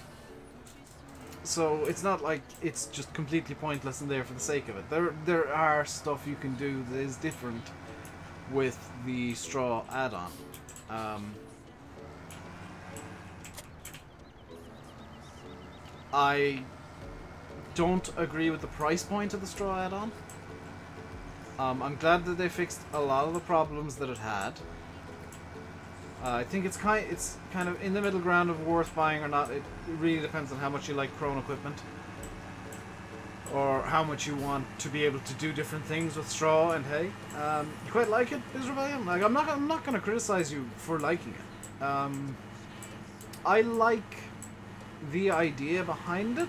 So it's not like it's just completely pointless and there for the sake of it. There are stuff you can do that is different with the straw add-on. I don't agree with the price point of the straw add-on. I'm glad that they fixed a lot of the problems that it had. I think it's kind of in the middle ground of worth buying or not. It really depends on how much you like prone equipment, or how much you want to be able to do different things with straw and hay. You quite like it, is Rebellion? Like, I'm not going to criticize you for liking it. I like the idea behind it.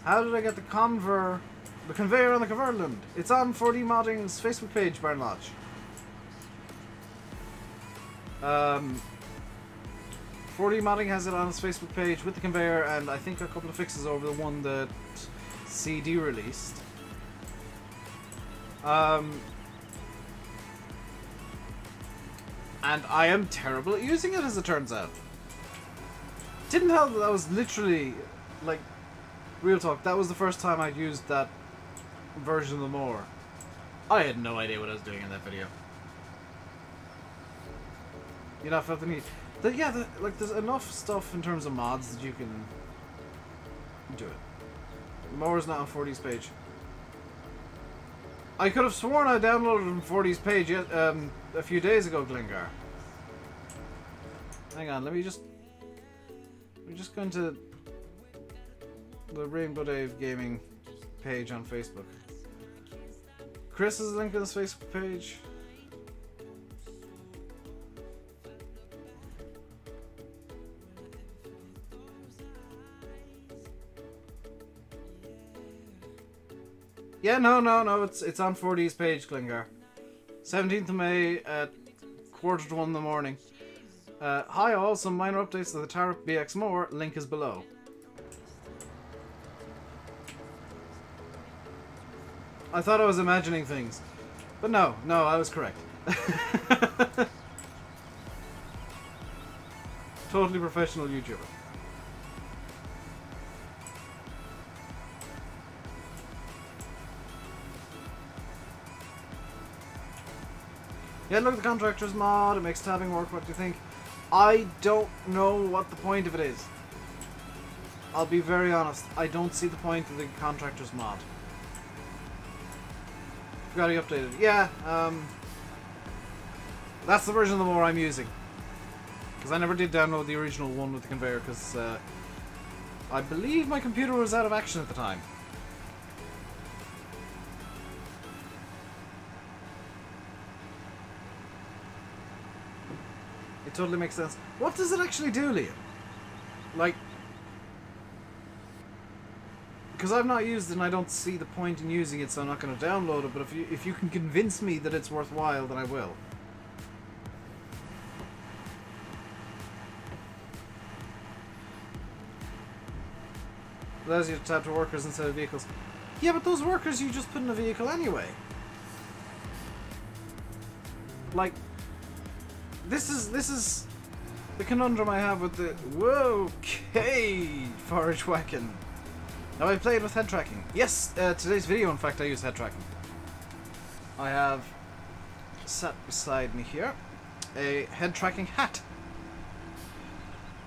How did I get the conveyor on the Converland? It's on 4D Modding's Facebook page, Barn Lodge. 4D Modding has it on his Facebook page with the conveyor, and I think a couple of fixes over the one that CD released. And I am terrible at using it, as it turns out. Didn't help that I was literally, like, real talk, that was the first time I'd used that version of the mower. I had no idea what I was doing in that video. You know, I felt the need. Like, there's enough stuff in terms of mods that you can do it. The mower's not on 4D's page. I could have sworn I downloaded from 4D's page a few days ago, Glengar. Hang on, let me just go into the RainbowDave gaming page on Facebook. Chris is linked to this Facebook page. Yeah, no, it's on 4D's page, Glengar. 17th of May at 1:45 in the morning. Hi all, some minor updates to the THICC BX More, link is below. I thought I was imagining things, but no, I was correct. Totally professional YouTuber. Yeah, look at the contractor's mod, it makes tabbing work, what do you think? I don't know what the point of it is. I'll be very honest, I don't see the point of the contractor's mod. Forgot he updated. Yeah, that's the version of the mower I'm using. Because I never did download the original one with the conveyor, because I believe my computer was out of action at the time. It totally makes sense. What does it actually do, Liam? Like, because I've not used it and I don't see the point in using it, so I'm not going to download it, but if you can convince me that it's worthwhile, then I will. Allows you to tab to workers instead of vehicles. Yeah, but those workers you just put in a vehicle anyway. Like, this is the conundrum I have with the... Whoa, okay, forage wagon. Now I played with head tracking. Yes, today's video, in fact, I use head tracking. I have set beside me here a head tracking hat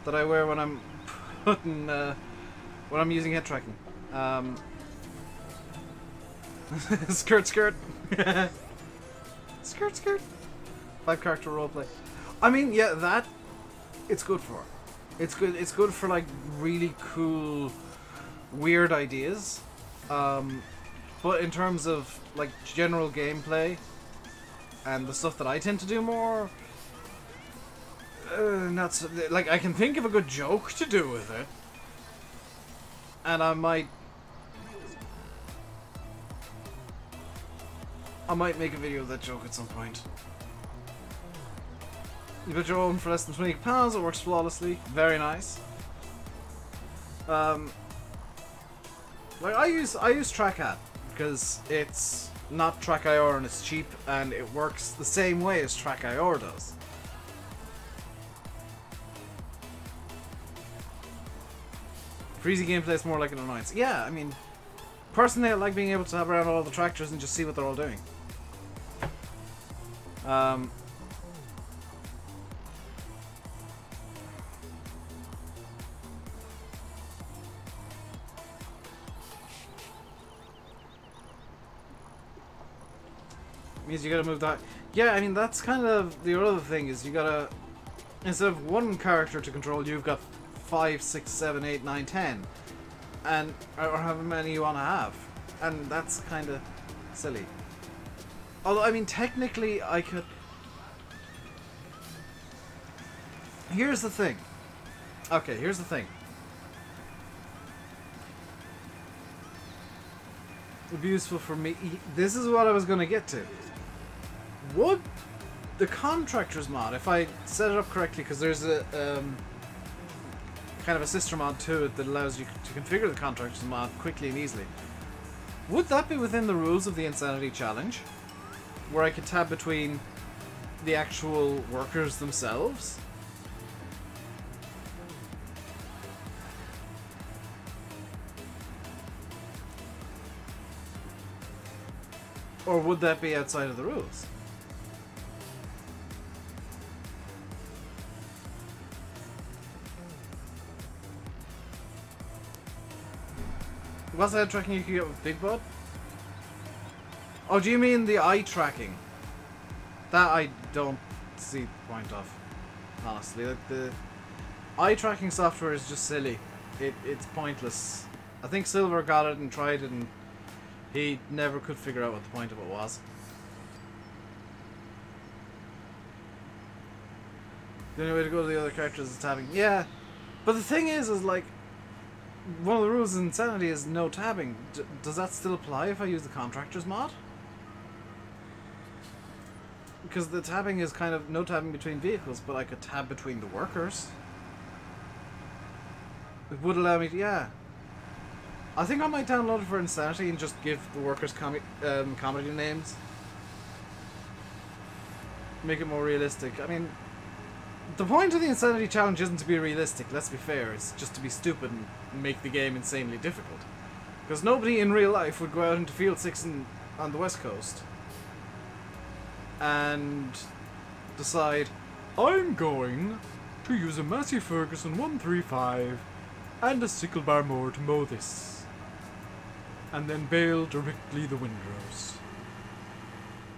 that I wear when I'm putting when I'm using head tracking. Skirt. Skirt. 5-character roleplay. I mean, yeah, that it's good for. It's good for like really cool, weird ideas. But in terms of like general gameplay and the stuff that I tend to do more, not so, like I can think of a good joke to do with it, and I might make a video of that joke at some point. You built your own for less than £20. It works flawlessly. Very nice. Like I use TrackAt because it's not THICC and it's cheap, and it works the same way as THICC does. Freezy gameplay is more like an annoyance. Yeah, I mean, personally I like being able to have around all the tractors and just see what they're all doing. Means you gotta move that. Yeah, I mean, that's kind of the other thing, is you gotta, instead of one character to control, you've got 5, 6, 7, 8, 9, 10, and or however many you want to have, and that's kind of silly. Although, I mean, technically I could. Here's the thing. Okay, here's the thing. It would be useful for me. This is what I was going to get to. Would the contractors mod, if I set it up correctly, because there's a kind of a sister mod to it that allows you to configure the contractors mod quickly and easily, would that be within the rules of the Insanity Challenge, where I could tab between the actual workers themselves? Or would that be outside of the rules? What's that tracking you can get with Big Bud? Oh, do you mean the eye tracking? That I don't see the point of, honestly. Like, the eye tracking software is just silly. It's pointless. I think Silver got it and tried it, and he never could figure out what the point of it was. The only way to go to the other characters is tabbing. Yeah, but the thing is like, one of the rules of Insanity is no tabbing. Does that still apply if I use the Contractors mod? Because the tabbing is kind of no tabbing between vehicles, but I could tab between the workers. It would allow me to, yeah. I think I might download it for Insanity and just give the workers comedy names. Make it more realistic. I mean, the point of the Insanity Challenge isn't to be realistic, let's be fair. It's just to be stupid and make the game insanely difficult. Because nobody in real life would go out into Field 6 on the West Coast and decide, I'm going to use a Massey Ferguson 135 and a sickle bar mower to mow this, and then bail directly the windrows.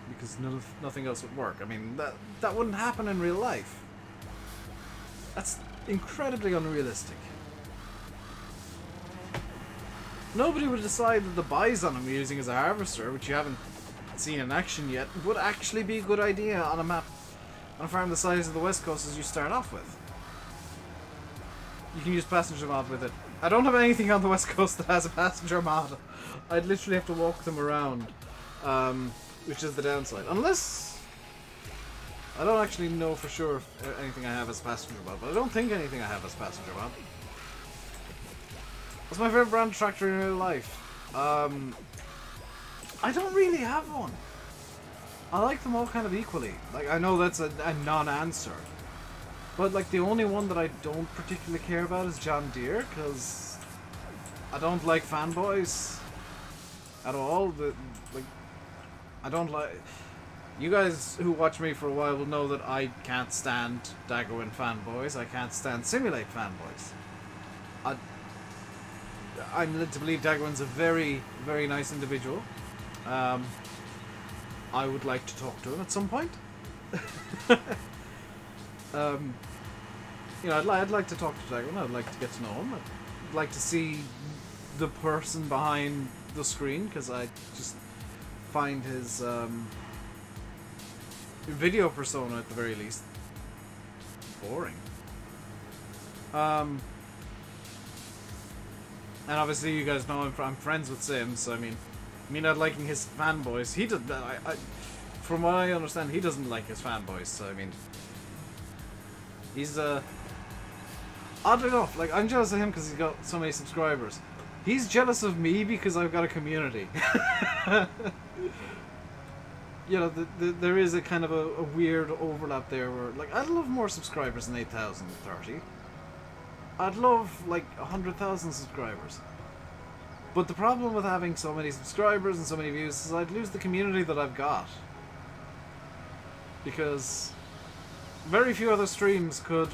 Because nothing else would work. I mean, that wouldn't happen in real life. That's incredibly unrealistic. Nobody would decide that the bison I'm using as a harvester, which you haven't seen in action yet, would actually be a good idea on a map, on a farm the size of the West Coast as you start off with. You can use passenger mod with it. I don't have anything on the West Coast that has a passenger mod. I'd literally have to walk them around, which is the downside. Unless, I don't actually know for sure if anything I have as passenger mod, but I don't think anything I have as passenger mod. What's my favorite brand tractor in real life? I don't really have one. I like them all kind of equally. Like, I know that's a non-answer, but like the only one that I don't particularly care about is John Deere, because I don't like fanboys at all. I don't like. You guys who watch me for a while will know that I can't stand Daggerwin fanboys. I can't stand Simulate fanboys. I'm led to believe Daggerwin's a very, very nice individual. I would like to talk to him at some point. You know, I'd like to talk to Daggerwin. I'd like to get to know him. I'd like to see the person behind the screen, because I just find his video persona, at the very least, boring. And obviously you guys know I'm friends with Sims, so I mean not liking his fanboys. He does. From what I understand, he doesn't like his fanboys. So I mean, he's oddly enough, like, I'm jealous of him because he's got so many subscribers. He's jealous of me because I've got a community. You know, there is a kind of a weird overlap there where, like, I'd love more subscribers than 8,030. I'd love, like, 100,000 subscribers. But the problem with having so many subscribers and so many views is I'd lose the community that I've got. Because very few other streams could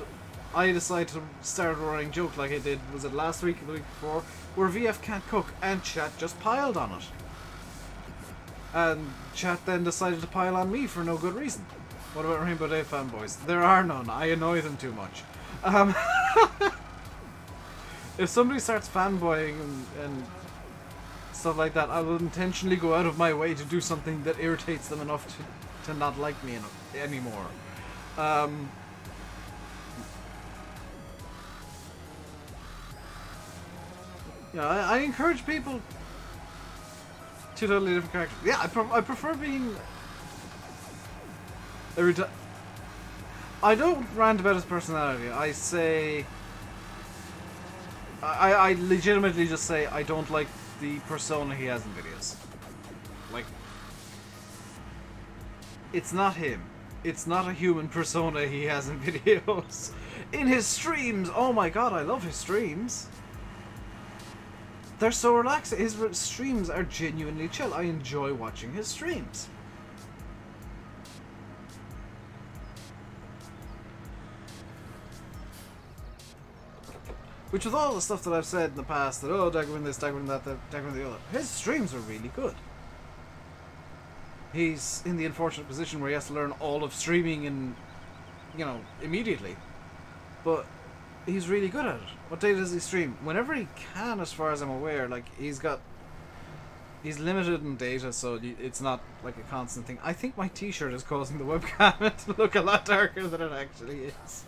I decide to start a running joke like I did, was it last week or the week before, where VF can't cook and chat just piled on it. And chat then decided to pile on me for no good reason. What about RainbowDave fanboys? There are none. I annoy them too much. If somebody starts fanboying and stuff like that, I will intentionally go out of my way to do something that irritates them enough to not like me anymore. You know, I encourage people to totally different characters. Yeah, I prefer being I don't rant about his personality. I say I legitimately just say I don't like the persona he has in videos. Like, it's not him. It's not a human persona he has in videos. In his streams, oh my god, I love his streams. They're so relaxing. His streams are genuinely chill. I enjoy watching his streams. Which, with all the stuff that I've said in the past, that, oh, Dagwin this, Dagwin that, Dagwin the other, his streams are really good. He's in the unfortunate position where he has to learn all of streaming and, you know, immediately. But he's really good at it. What day does he stream? Whenever he can, as far as I'm aware. Like, he's limited in data, so it's not like a constant thing. I think my t-shirt is causing the webcam to look a lot darker than it actually is.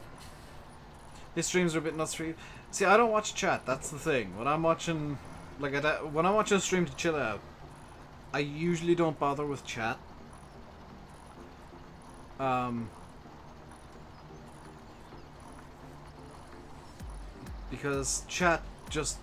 His streams are a bit nuts for you. See, I don't watch chat, that's the thing. When I'm watching, like, when I'm watching a stream to chill out, I usually don't bother with chat. Because chat just,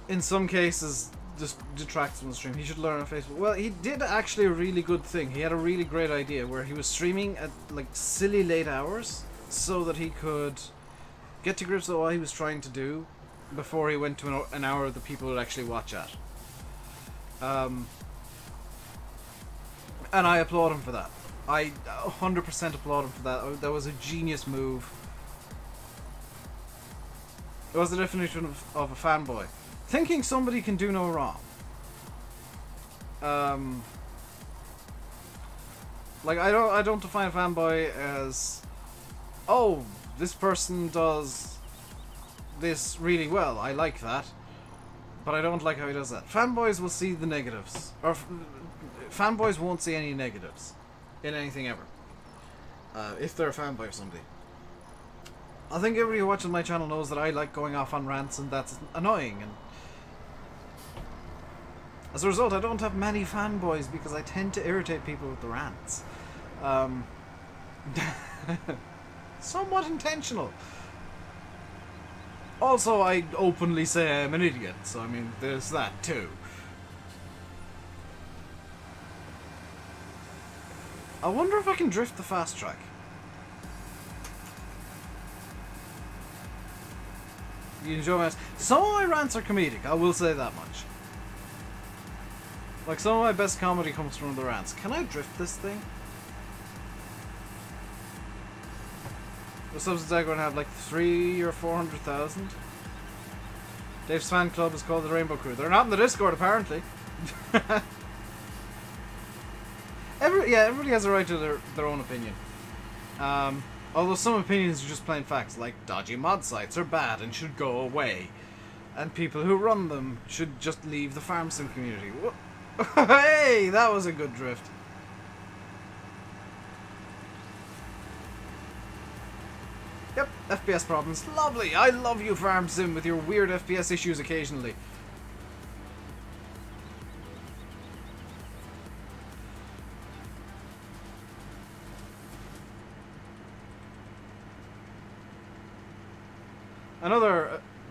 in some cases, just detracts from the stream. He should learn on Facebook. Well, he did actually a really good thing. He had a really great idea where he was streaming at, like, silly late hours so that he could get to grips with what he was trying to do before he went to an hour that people would actually watch at. And I applaud him for that. I 100% applaud him for that. That was a genius move. It was the definition of a fanboy. Thinking somebody can do no wrong. Like, I don't define a fanboy as, oh, this person does this really well, I like that, but I don't like how he does that. Fanboys will see the negatives, or fanboys won't see any negatives in anything ever, if they're a fanboy of somebody. I think everybody who watches my channel knows that I like going off on rants, and that's annoying, and as a result I don't have many fanboys because I tend to irritate people with the rants. Somewhat intentional. Also, I openly say I'm an idiot, so I mean, there's that too. I wonder if I can drift the fast track. You enjoy my... Some of my rants are comedic, I will say that much. Like, some of my best comedy comes from the rants. Can I drift this thing? The subs are going to have like 300,000 or 400,000. Dave's fan club is called the Rainbow Crew. They're not in the Discord, apparently. Everybody has a right to their own opinion. Although some opinions are just plain facts, like dodgy mod sites are bad and should go away, and people who run them should just leave the farm sim community. Hey, that was a good drift. Yep, FPS problems. Lovely! I love you, Farm Sim, with your weird FPS issues occasionally.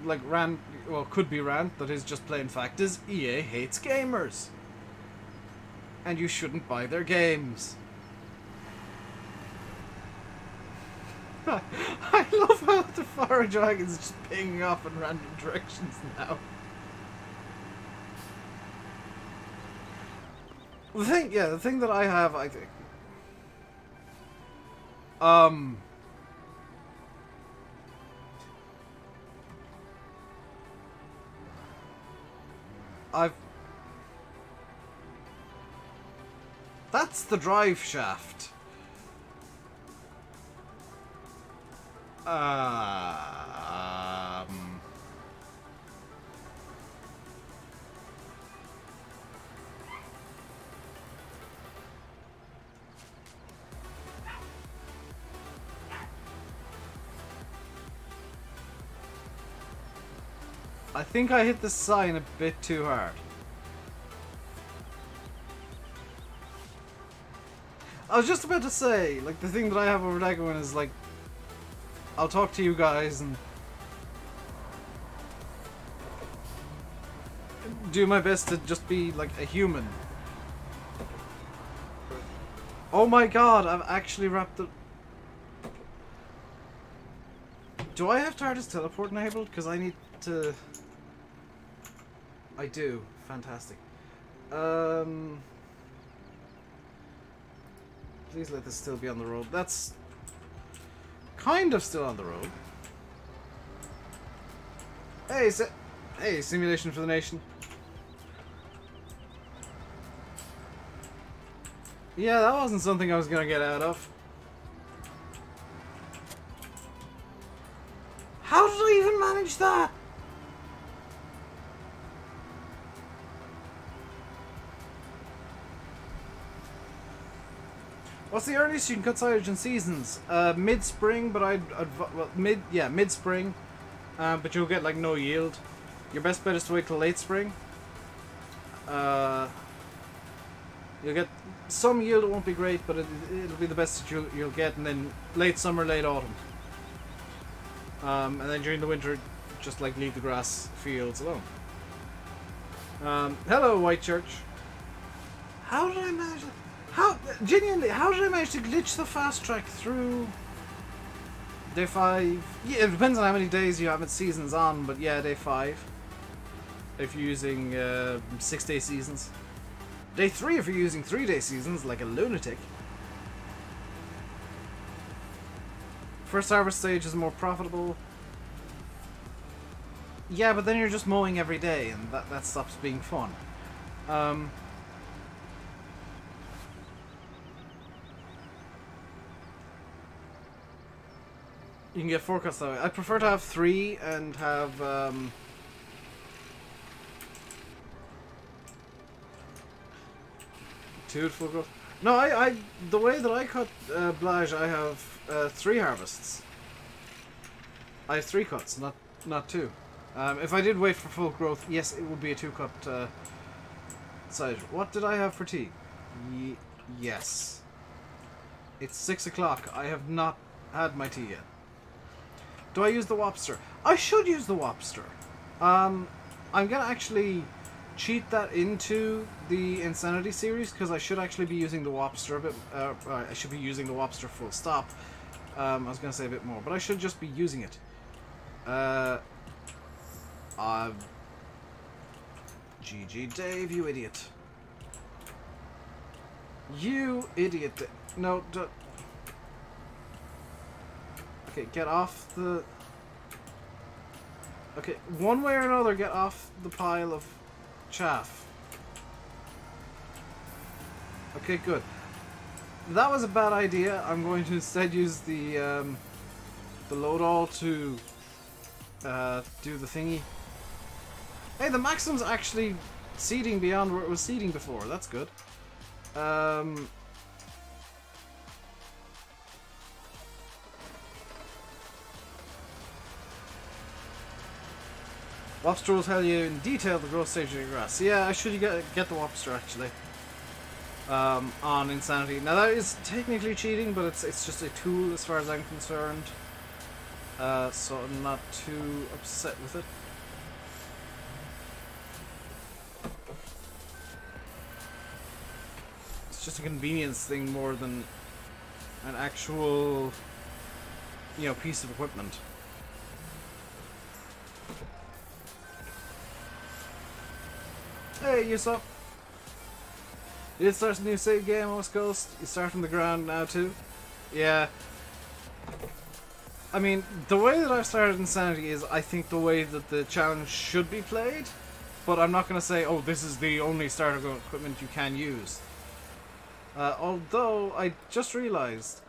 like rant, well, could be rant, that is just plain fact, is EA hates gamers. And you shouldn't buy their games. I love how the fire dragon's just pinging off in random directions now. The thing that I have, I think, that's the drive shaft. I think I hit the sign a bit too hard. I was just about to say, like, the thing that I have over that one is, like, I'll talk to you guys and do my best to just be, like, a human. Oh my god, I've actually wrapped the... Do I have TARDIS teleport enabled? Because I need to... I do. Fantastic. Please let this still be on the road. That's kind of still on the road. Hey, hey, simulation for the nation. Yeah, that wasn't something I was gonna get out of. How did I even manage that? What's the earliest you can cut silage in seasons? Mid-spring, but well, mid-spring. But you'll get like no yield. Your best bet is to wait till late spring. You'll get some yield. It won't be great, but it'll be the best that you'll get. And then late summer, late autumn. And then during the winter, just like leave the grass fields alone. Hello, White Church. How did I manage that? Genuinely, how did I manage to glitch the fast track through day 5? Yeah, it depends on how many days you have its seasons on, but yeah, day 5. If you're using 6-day seasons. Day 3 if you're using 3-day seasons, like a lunatic. First harvest stage is more profitable. Yeah, but then you're just mowing every day, and that stops being fun. You can get 4 cuts that way. I prefer to have 3 and have 2 at full growth. No, the way that I cut Blage, I have 3 harvests. I have 3 cuts, not 2. If I did wait for full growth, yes, it would be a 2-cut silage. What did I have for tea? Yes. It's 6 o'clock. I have not had my tea yet. Do I use the Wopster? I should use the Wopster. I'm gonna actually cheat that into the Insanity series because I should actually be using the Wopster a bit. I should be using the Wopster full stop. I was gonna say a bit more, but I should just be using it. GG Dave, you idiot. You idiot. No, okay, get off the... Okay, one way or another, get off the pile of chaff. Okay, good. That was a bad idea. I'm going to instead use the load all to do the thingy. Hey, the Maxim's actually seeding beyond where it was seeding before. That's good. Wopster will tell you in detail the growth stage of your grass. Yeah, I should get the Wopster actually. On Insanity. Now that is technically cheating, but it's just a tool as far as I'm concerned. so I'm not too upset with it. It's just a convenience thing more than an actual, you know, piece of equipment. Hey, you up? You did start a new save game, West Coast. You start from the ground now too. Yeah. I mean, the way that I've started Insanity is, I think, the way that the challenge should be played. But I'm not going to say, oh, this is the only starter equipment you can use. Although, I just realised,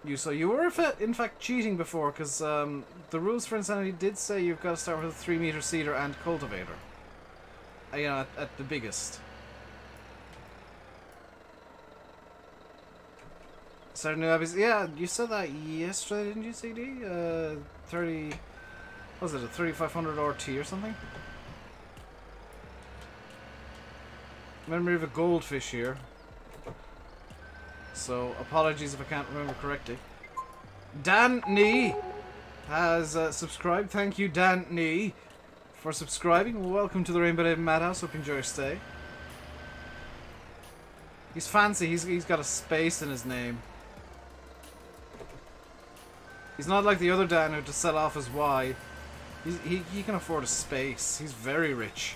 you were in fact cheating before, because the rules for Insanity did say you've got to start with a 3-meter seeder and cultivator. You know, at the biggest. Start new hobbies. Yeah, you said that yesterday, didn't you, CD? 30... What was it, a 3500 RT or something? Memory of a goldfish here. So, apologies if I can't remember correctly. Dan Nee has subscribed. Thank you, Dan Nee, for subscribing. Welcome to the RainbowDave Madhouse. Hope you enjoy your stay. He's fancy. He's got a space in his name. He's not like the other Dan who to sell off his Y. He can afford a space. He's very rich.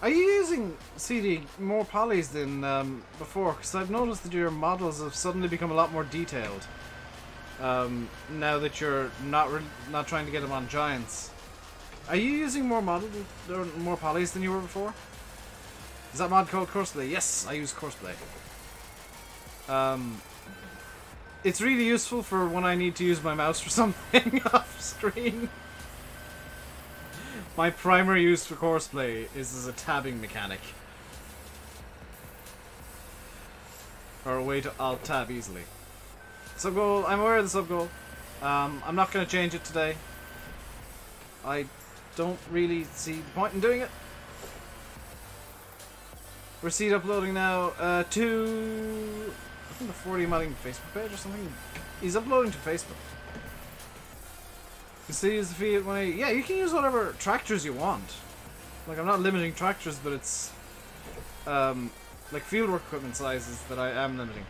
Are you using, CD, more polys than before? Because I've noticed that your models have suddenly become a lot more detailed. Now that you're not trying to get them on giants. Are you using more more polys than you were before? Is that mod called Courseplay? Yes, I use Courseplay. It's really useful for when I need to use my mouse for something off screen. My primary use for Courseplay is as a tabbing mechanic. Or a way to alt-tab easily. Sub-goal, I'm aware of the sub-goal. I'm not going to change it today. I don't really see the point in doing it. We're seed uploading now to, I think, the 40 modding Facebook page or something. He's uploading to Facebook. You see, use the feed when yeah, you can use whatever tractors you want. Like, I'm not limiting tractors, but it's like fieldwork equipment sizes that I am limiting.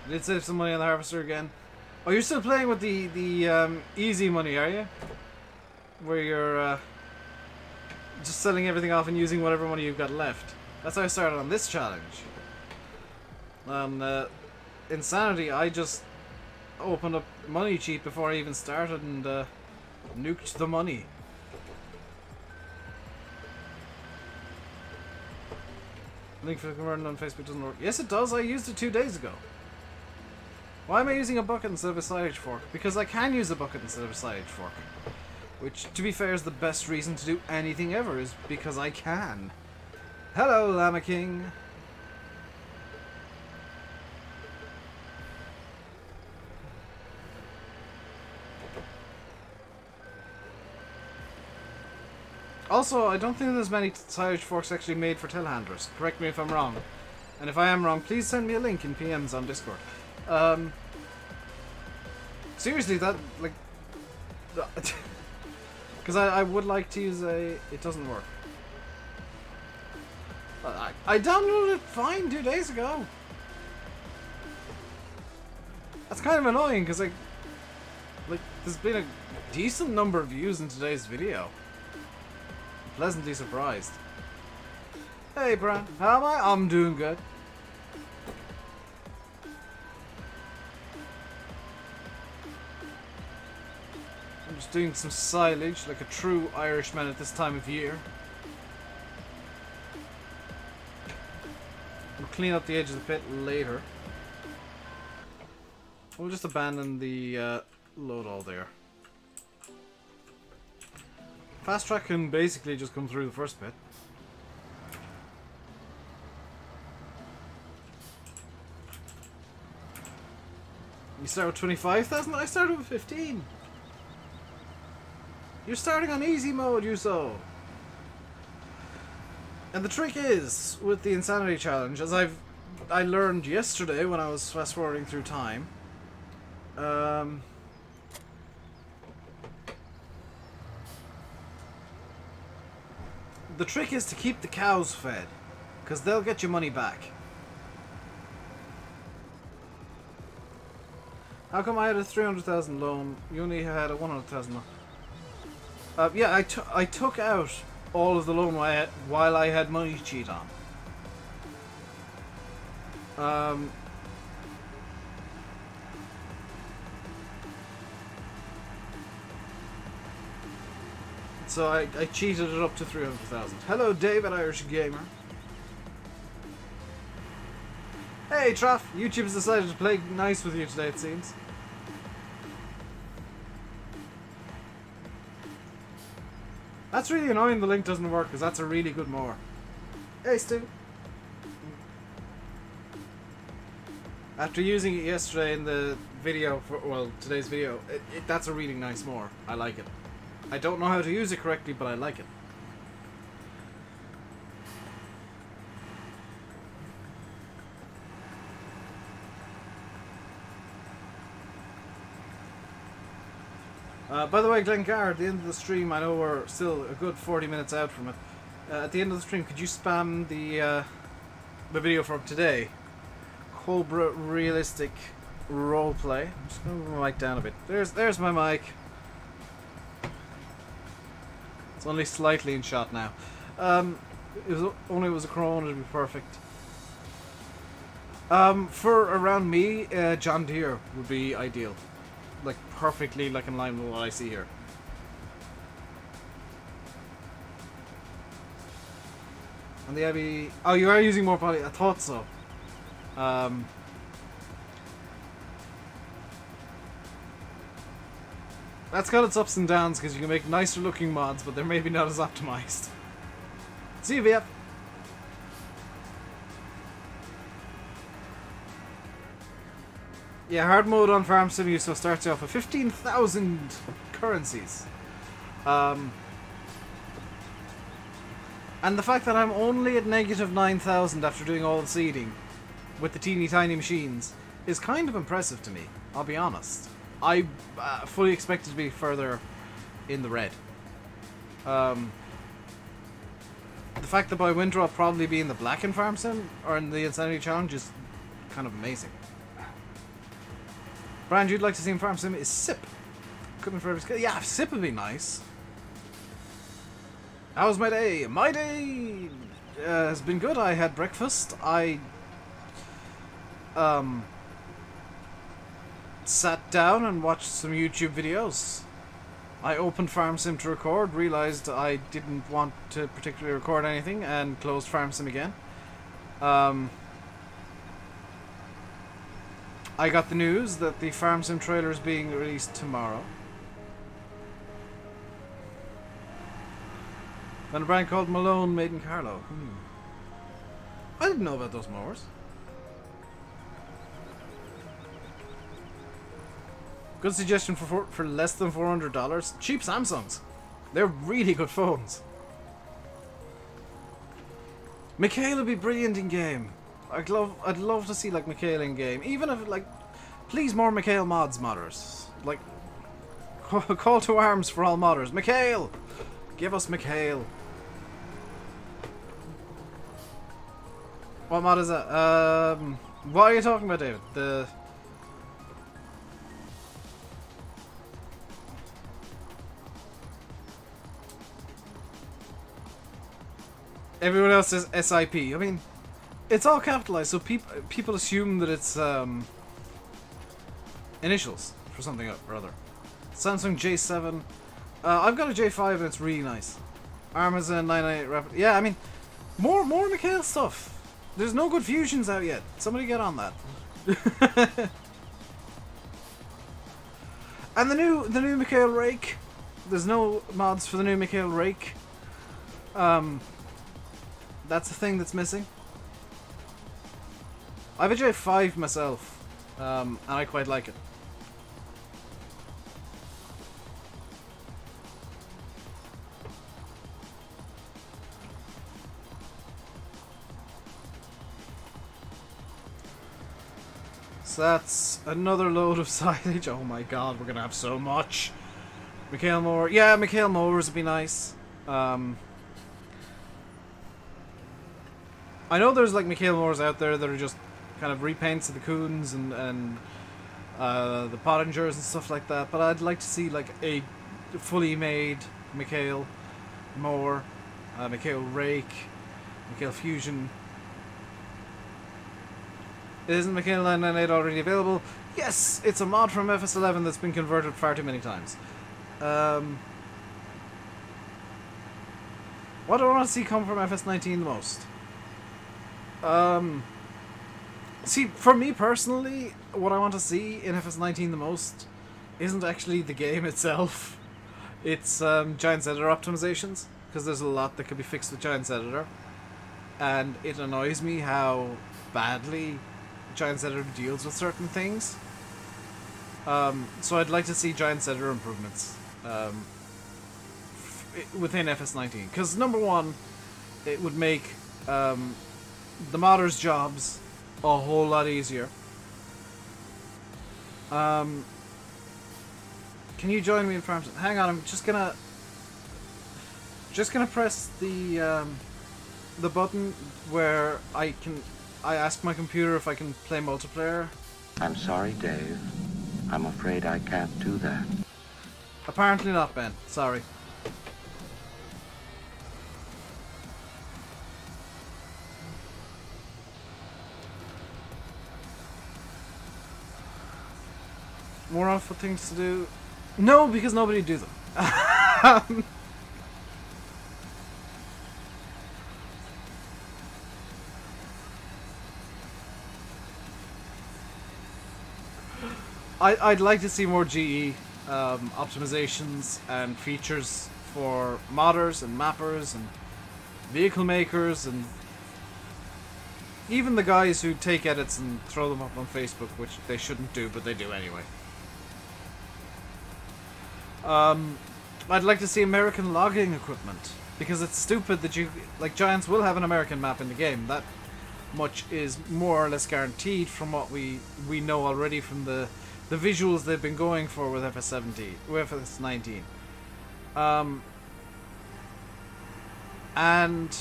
I did save some money on the harvester again. Oh, you're still playing with the easy money, are you? Where you're just selling everything off and using whatever money you've got left. That's how I started on this challenge. On Insanity, I just opened up Money Cheat before I even started and nuked the money. Link for the conversion on Facebook doesn't work. Yes, it does. I used it 2 days ago. Why am I using a bucket instead of a silage fork? Because I can use a bucket instead of a silage fork. Which, to be fair, is the best reason to do anything ever, is because I can. Hello, Llama King. Also, I don't think there's many silage forks actually made for telehandlers. Correct me if I'm wrong. And if I am wrong, please send me a link in PMs on Discord. Seriously, that, like... Because I would like to use a... It doesn't work. I downloaded it fine 2 days ago. That's kind of annoying, because like, there's been a decent number of views in today's video. I'm pleasantly surprised. Hey, Bran. How am I? I'm doing good. I'm just doing some silage, like a true Irishman at this time of year. We'll clean up the edge of the pit later. We'll just abandon the load all there. Fast track can basically just come through the first bit. You start with 25,000? I started with 15. You're starting on easy mode, you so. And the trick is, with the Insanity Challenge, as I learned yesterday when I was fast forwarding through time, the trick is to keep the cows fed, because they'll get your money back. How come I had a 300,000 loan? You only had a 100,000 loan. Yeah, I took out all of the loan while I had money to cheat on. So I cheated it up to 300,000. Hello, David Irish Gamer. Hey, Trough. YouTube has decided to play nice with you today, it seems. That's really annoying the link doesn't work, because that's a really good mower. Hey, Stu. After using it yesterday in the video, well, today's video, that's a really nice mower. I like it. I don't know how to use it correctly, but I like it. By the way, Glengar, at the end of the stream, I know we're still a good 40 minutes out from it. At the end of the stream, could you spam the video from today? Cobra Realistic Roleplay. I'm just going to move my mic down a bit. There's my mic. It's only slightly in shot now. It was a Corona to be perfect. For around me, John Deere would be ideal. Like, perfectly like in line with what I see here. And the Abbey... Oh, you are using more poly... I thought so. That's got its ups and downs, because you can make nicer looking mods, but they're maybe not as optimized. See you, VF. Yeah, hard mode on Farm Sim so starts off with 15,000 currencies. And the fact that I'm only at negative 9,000 after doing all the seeding with the teeny tiny machines is kind of impressive to me, I'll be honest. I fully expected to be further in the red. The fact that by winter I'll probably be in the black in Farm Sim or in the Insanity Challenge is kind of amazing. Brand you'd like to see in Farm Sim is SIP. Couldn't forever. Yeah, SIP would be nice. How was my day? My day has been good. I had breakfast. I sat down and watched some YouTube videos. I opened Farm Sim to record, realized I didn't want to particularly record anything, and closed Farm Sim again. I got the news that the Farm Sim trailer is being released tomorrow. Then a brand called Malone made in Carlo. I didn't know about those mowers. Good suggestion for less than $400. Cheap Samsungs. They're really good phones. Mikhail would be brilliant in game. I'd love to see like Mikhail in game. Even if like, please more Mikhail modders. Like, call to arms for all modders. Mikhail, give us Mikhail. What mod is that? What are you talking about, David? The everyone else says SIP. I mean, it's all capitalized, so people assume that it's initials for something or other. Samsung J7. I've got a J5 and it's really nice. Amazon 998 Rapid. Yeah, I mean, more Mikhail stuff. There's no good fusions out yet. Somebody get on that. And the new Mikhail rake. There's no mods for the new Mikhail rake. That's the thing that's missing. I have a J5 myself, and I quite like it. that's another load of silage. Oh my god, we're gonna have so much. Mikhail mower. Yeah, Mikhail mowers would be nice. I know there's like Mikhail mowers out there that are just kind of repaints of the Coons and the Pottingers and stuff like that, but I'd like to see like a fully made Mikhail mower, Mikhail rake, Mikhail fusion. Isn't Mikhail 998 already available? Yes, it's a mod from FS11 that's been converted far too many times. What do I want to see come from FS19 the most? See, for me personally, what I want to see in FS19 the most isn't actually the game itself. It's Giants Editor optimizations, because there's a lot that could be fixed with Giants Editor. And it annoys me how badly Giants Editor deals with certain things. So I'd like to see Giants Editor improvements within FS19. Because number one, it would make the modders' jobs a whole lot easier. Can you join me in farms? Hang on, I'm just gonna press the button where I ask my computer if I can play multiplayer.
I'm sorry, Dave. I'm afraid I can't do that.
Apparently not, Ben. Sorry. More awful things to do? No, because nobody do them. I'd like to see more GE optimizations and features for modders and mappers and vehicle makers and even the guys who take edits and throw them up on Facebook, which they shouldn't do, but they do anyway. I'd like to see American logging equipment, because it's stupid that Giants will have an American map in the game. That much is more or less guaranteed from what we know already from the visuals they've been going for with FS19. And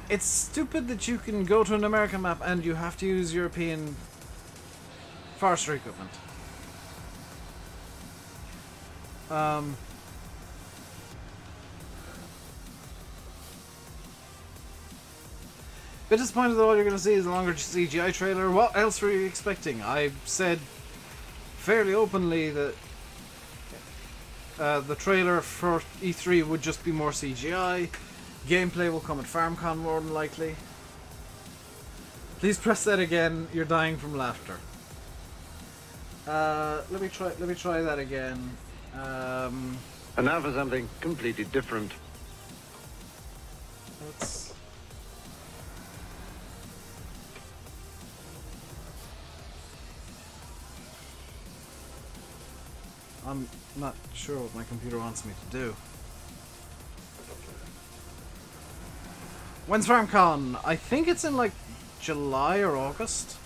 it's stupid that you can go to an American map and you have to use European forestry equipment. Bit disappointed that all you're going to see is a longer CGI trailer. What else were you expecting? I said fairly openly that the trailer for E3 would just be more CGI. Gameplay will come at FarmCon more than likely. Please press that again. You're dying from laughter. Let me try that again.
And now for something completely different.
Let's... I'm not sure what my computer wants me to do. When's FarmCon? I think it's in like July or August.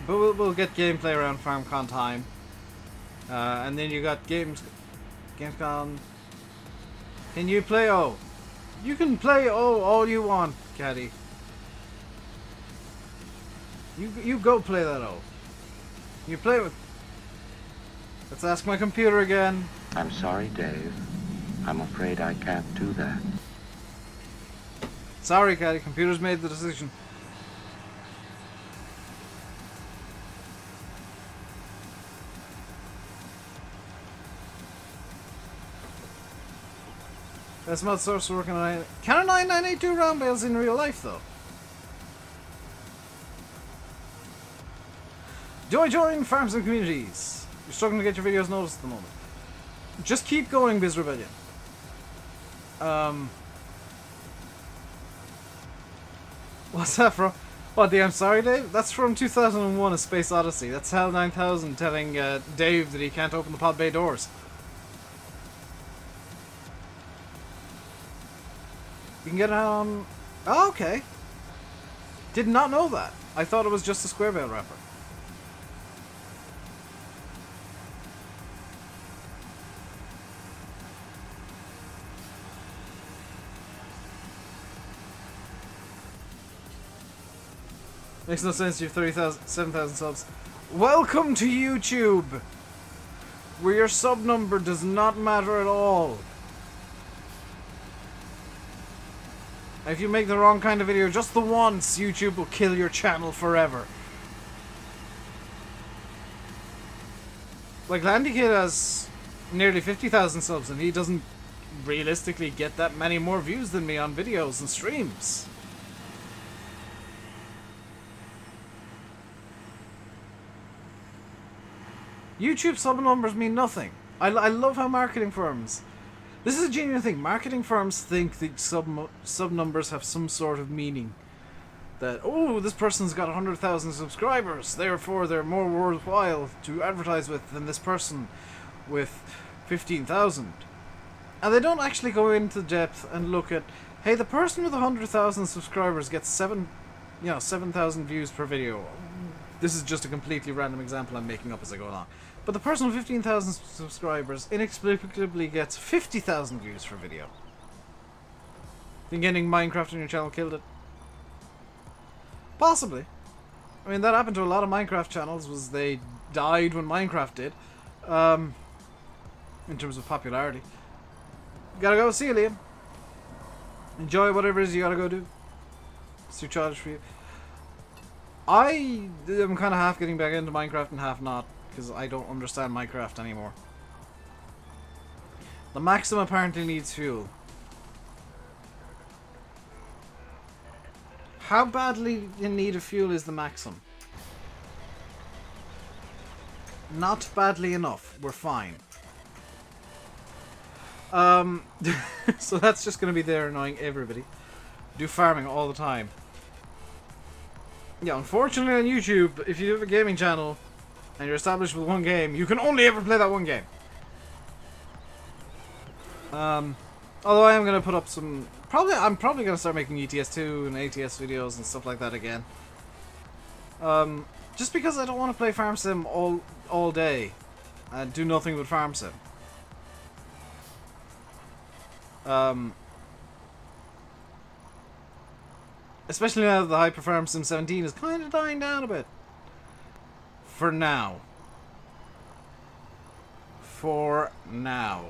But we'll get gameplay around FarmCon time. And then you got Gamescom. Can you play O? You can play O all you want, Caddy. You go play that O. You play with... Let's ask my computer again.
I'm sorry, Dave. I'm afraid I can't do that.
Sorry, Caddy. Computer's made the decision. That's not source working on it. Can a 998 do round bales in real life, though? Do I join farms and communities? You're struggling to get your videos noticed at the moment. Just keep going, Biz Rebellion. What's that from? What, the I'm Sorry Dave? That's from 2001 A Space Odyssey. That's Hell 9000 telling Dave that he can't open the pod bay doors. You can get Oh, okay. Did not know that. I thought it was just a square bale wrapper. Makes no sense, you have 7,000 subs. Welcome to YouTube! Where your sub number does not matter at all. If you make the wrong kind of video just the once, YouTube will kill your channel forever. Like, Landy Kid has nearly 50,000 subs and he doesn't realistically get that many more views than me on videos and streams. YouTube sub numbers mean nothing. I love how marketing firms... This is a genuine thing. Marketing firms think that sub numbers have some sort of meaning. That, oh, this person's got 100,000 subscribers, therefore they're more worthwhile to advertise with than this person with 15,000. And they don't actually go into depth and look at, hey, the person with 100,000 subscribers gets 7,000 views per video. This is just a completely random example I'm making up as I go along. But the person with 15,000 subscribers inexplicably gets 50,000 views for video. Think getting Minecraft on your channel killed it? Possibly. I mean, that happened to a lot of Minecraft channels, was they died when Minecraft did. In terms of popularity. Gotta go, see you, Liam. Enjoy whatever it is you gotta go do. It's too childish for you. I am kind of half getting back into Minecraft and half not, because I don't understand Minecraft anymore. The Maxim apparently needs fuel. How badly in need of fuel is the Maxim? Not badly enough. We're fine. So that's just going to be there annoying everybody. Do farming all the time. Yeah, unfortunately on YouTube, if you have a gaming channel and you're established with one game, you can only ever play that one game. Although I am going to put up some... I'm probably going to start making ETS2 and ATS videos and stuff like that again. Just because I don't want to play Farm Sim all day and do nothing but Farm Sim. Especially now that the Hyper Farm Sim 17 is kind of dying down a bit. For now. For now.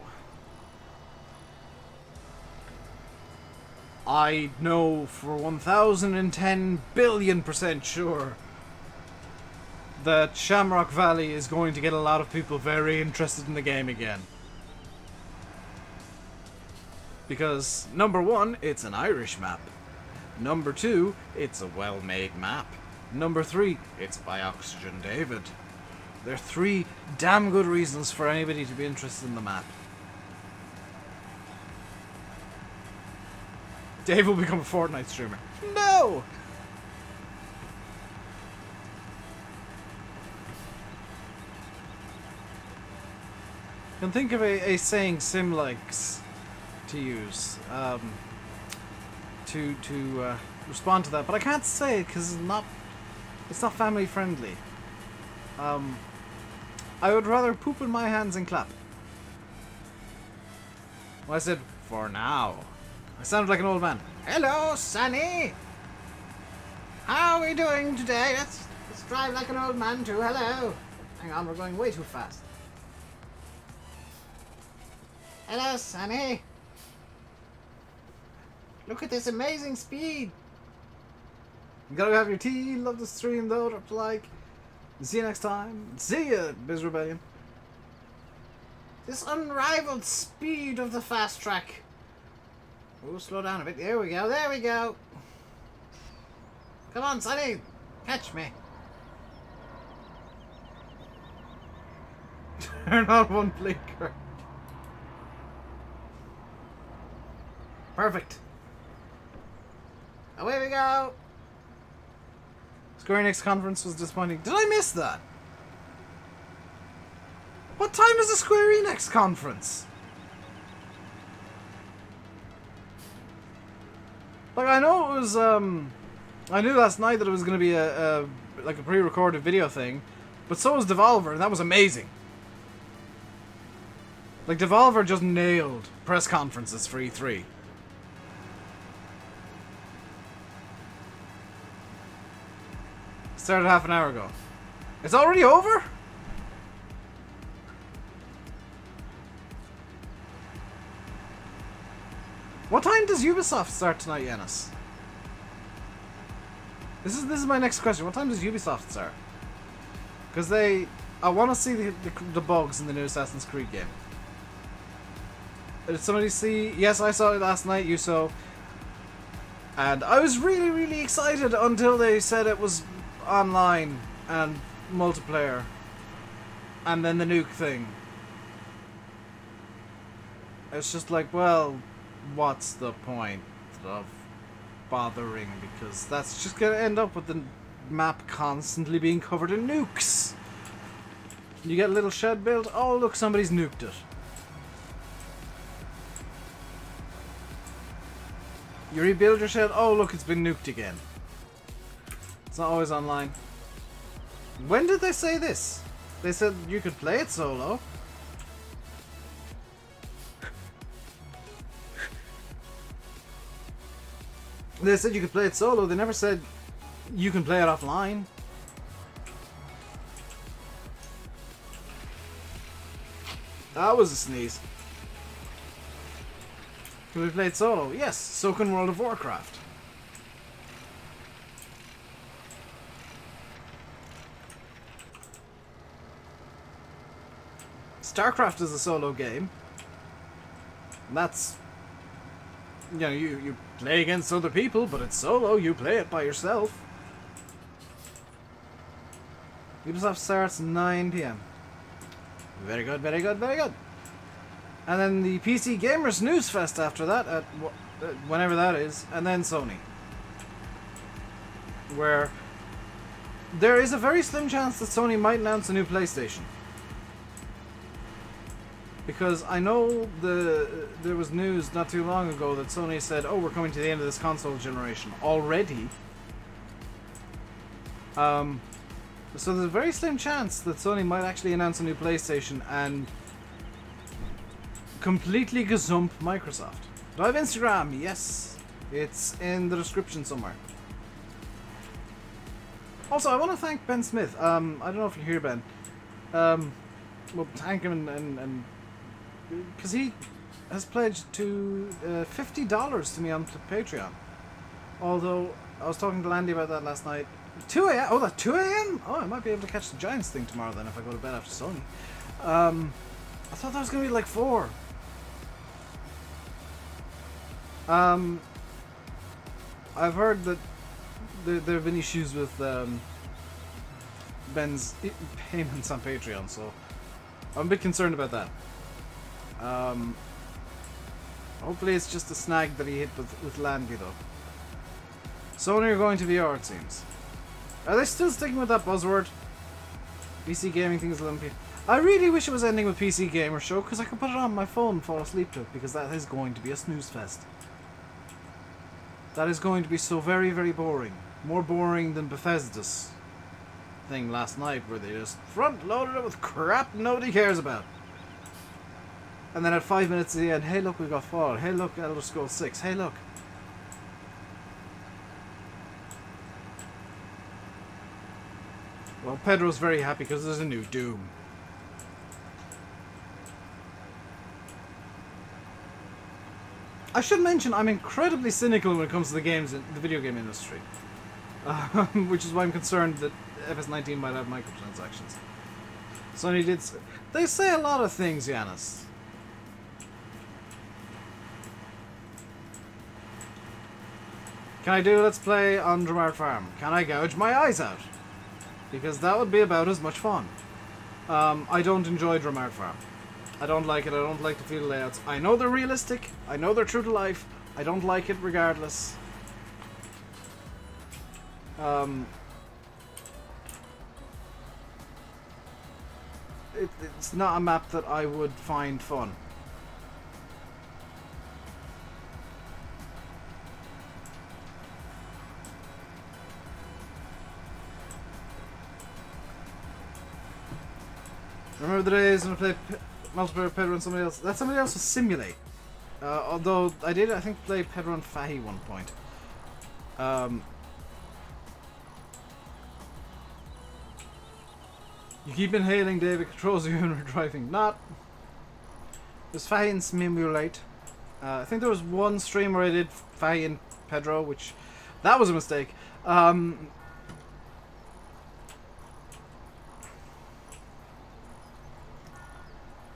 I know for 1010 billion% sure that Shamrock Valley is going to get a lot of people very interested in the game again. Because, number one, it's an Irish map. Number two, it's a well-made map. Number three, it's by OxygenDavid. There are three damn good reasons for anybody to be interested in the map. Dave will become a Fortnite streamer. No! I can think of a saying Sim likes to use to respond to that, but I can't say it because it's not family friendly. I would rather poop in my hands and clap. Well, I said for now. I sounded like an old man. Hello, Sonny. How are we doing today? Let's drive like an old man too. Hello. Hang on, we're going way too fast. Hello, Sonny. Look at this amazing speed. You gotta have your tea. Love the stream though. Drop a like. See you next time. See ya, Biz Rebellion. This unrivaled speed of the fast track. Oh, slow down a bit. There we go. There we go. Come on, Sonny. Catch me. Turn on one blinker. Perfect. Away we go. Square Enix conference was disappointing. Did I miss that? What time is the Square Enix conference? Like, I know it was, I knew last night that it was going to be like a pre-recorded video thing, but so was Devolver, and that was amazing. Like, Devolver just nailed press conferences for E3. Started half an hour ago. It's already over? What time does Ubisoft start tonight, Yanis? This is my next question. What time does Ubisoft start? Because I want to see the bugs in the new Assassin's Creed game. Did somebody see? Yes, I saw it last night. You saw. And I was really, really excited until they said it was online and multiplayer. And then the nuke thing. It's just like, well, what's the point of bothering? Because that's just going to end up with the map constantly being covered in nukes. You get a little shed built. Oh, look, somebody's nuked it. You rebuild your shed. Oh, look, it's been nuked again. It's not always online. When did they say this? They said you could play it solo. They said you could play it solo. They never said you can play it offline. That was a sneeze. Can we play it solo? Yes, so can World of Warcraft. StarCraft is a solo game. And that's... You know, you play against other people, but it's solo. You play it by yourself. Ubisoft starts 9 PM. Very good, very good, very good. And then the PC Gamers News Fest after that, at whenever that is, and then Sony. Where there is a very slim chance that Sony might announce a new PlayStation. Because I know there was news not too long ago that Sony said, oh, we're coming to the end of this console generation already. So there's a very slim chance that Sony might actually announce a new PlayStation and completely gazump Microsoft. Do I have Instagram? Yes. It's in the description somewhere. Also, I want to thank Ben Smith. I don't know if you're here, Ben. Well, thank him and because he has pledged to $50 to me on Patreon. Although I was talking to Landy about that last night. 2 a.m. Oh, that's 2 a.m. Oh, I might be able to catch the Giants thing tomorrow then if I go to bed after Sony. I thought that was gonna be like 4. I've heard that there have been issues with Ben's payments on Patreon, so I'm a bit concerned about that. Hopefully it's just a snag that he hit with Landy though. Sony are going to VR, it seems. Are they still sticking with that buzzword? PC gaming thing is limpy. I really wish it was ending with PC Gamer Show because I could put it on my phone and fall asleep to it, because that is going to be a snooze fest. That is going to be so very, very boring. More boring than Bethesda's thing last night where they just front-loaded it with crap nobody cares about. And then at 5 minutes at the end, hey look, we got Fallout. Hey look, Elder Scrolls 6. Hey look. Well, Pedro's very happy because there's a new Doom. I should mention I'm incredibly cynical when it comes to the video game industry. Which is why I'm concerned that FS19 might have microtransactions. Sony did... They say a lot of things, Yanis. Can I do Let's Play on Dramart Farm? Can I gouge my eyes out? Because that would be about as much fun. I don't enjoy Dramart Farm. I don't like it. I don't like the field layouts. I know they're realistic. I know they're true to life. I don't like it regardless. It's not a map that I would find fun. Remember the days when I played multiplayer with Pedro and somebody else? That somebody else was Simulate. Although I did, I think, play Pedro and Fahy one point. You keep inhaling, David controls you when we're driving. Not. There's Fahy and Simulate. I think there was one stream where I did Fahy and Pedro, which that was a mistake. And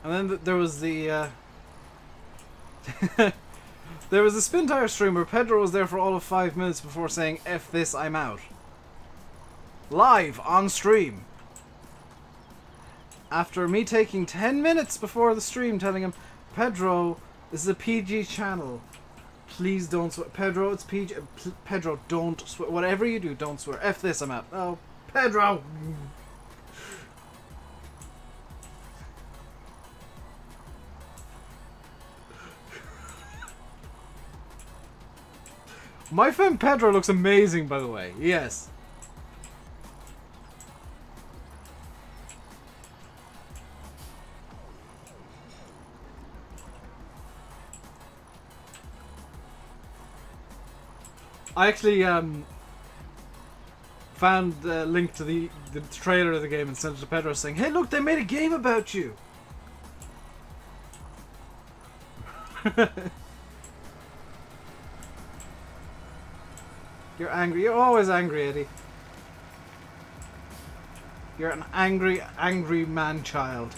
then there was the there was a spin tire stream where Pedro was there for all of 5 minutes before saying "F this, I'm out." Live on stream. After me taking 10 minutes before the stream telling him, "Pedro, this is a PG channel. Please don't swear. Pedro, it's PG. Pedro, don't swear. Whatever you do, don't swear. F this, I'm out." Oh, Pedro. My friend Pedro looks amazing, by the way. Yes. I actually found a link to the trailer of the game and sent it to Pedro saying, "Hey, look, they made a game about you." You're angry. You're always angry, Eddie. You're an angry, angry man-child.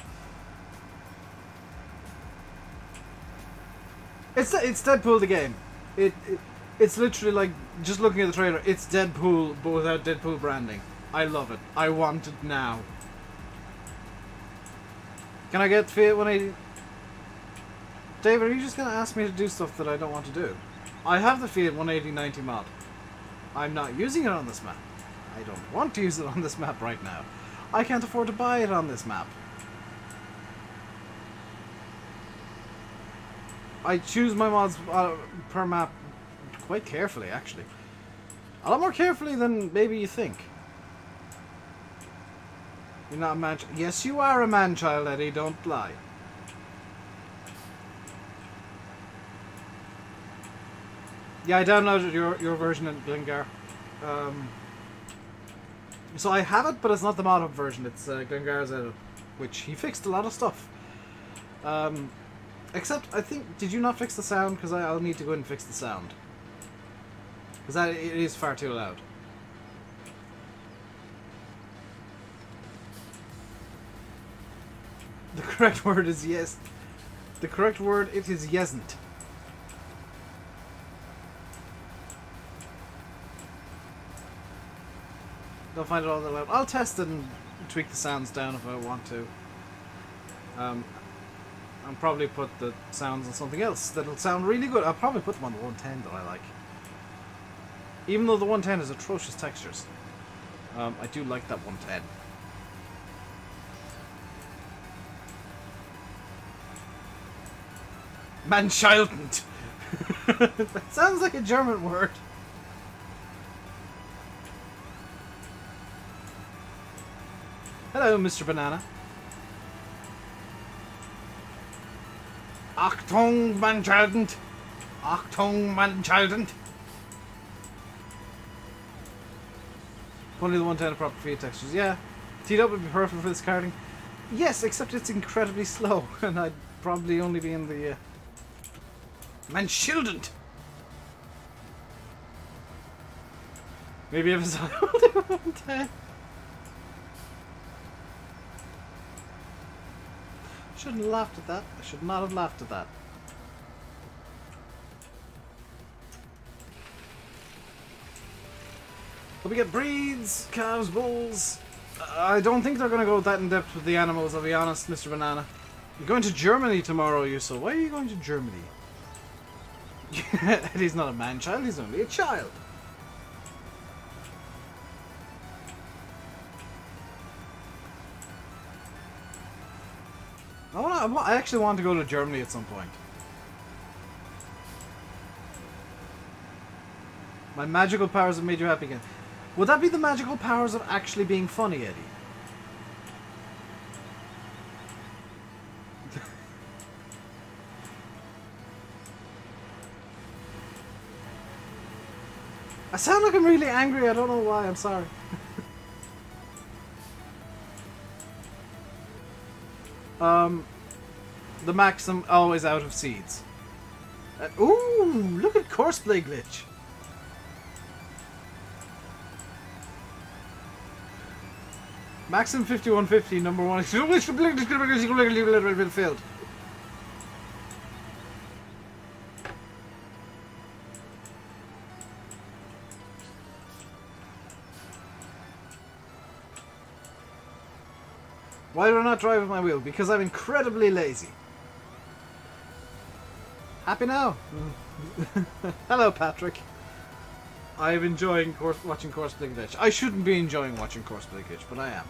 It's Deadpool the game. It's literally like, just looking at the trailer, it's Deadpool but without Deadpool branding. I love it. I want it now. Can I get Fiat 180? David, are you just going to ask me to do stuff that I don't want to do? I have the Fiat 180/90 mod. I'm not using it on this map. I don't want to use it on this map right now. I can't afford to buy it on this map. I choose my mods per map quite carefully, actually. A lot more carefully than maybe you think. You're not a man. Yes, you are a man-child, Eddie. Don't lie. Yeah, I downloaded your version in Glengar. So I have it, but it's not the mod-up version. It's Glengar's edit, which he fixed a lot of stuff. Except, I think, did you not fix the sound? Because I'll need to go and fix the sound. Because it is far too loud. The correct word is yes. The correct word, it is yesn't. Don't find it all that loud. I'll test it and tweak the sounds down if I want to. I'll probably put the sounds on something else that'll sound really good. I'll probably put them on the 110 that I like. Even though the 110 has atrocious textures. I do like that 110. Manschildend. That sounds like a German word. Hello, Mr. Banana. Achtung, Manschildend. Achtung, Manschildend. Only the 110 proper Fiat textures. Yeah. T-Dub would be perfect for this karting. Yes, except it's incredibly slow, and I'd probably only be in the Manschildend. Maybe if it's 110. Shouldn't have laughed at that. I should not have laughed at that. But we get breeds, calves, bulls. I don't think they're going to go that in depth with the animals, I'll be honest, Mr. Banana. You're going to Germany tomorrow, Yuso. Why are you going to Germany? He's not a man-child, he's only a child. I actually want to go to Germany at some point. My magical powers have made you happy again. Would that be the magical powers of actually being funny, Eddie? I sound like I'm really angry, I don't know why, I'm sorry. The Maxim always out of seeds. Ooh, look at Courseplay glitch. Maxim 5150, number 1. Failed. Why do I not drive with my wheel? Because I'm incredibly lazy. Happy now? Hello, Patrick. I am enjoying watching Courseplay glitch. I shouldn't be enjoying watching Courseplay glitch, but I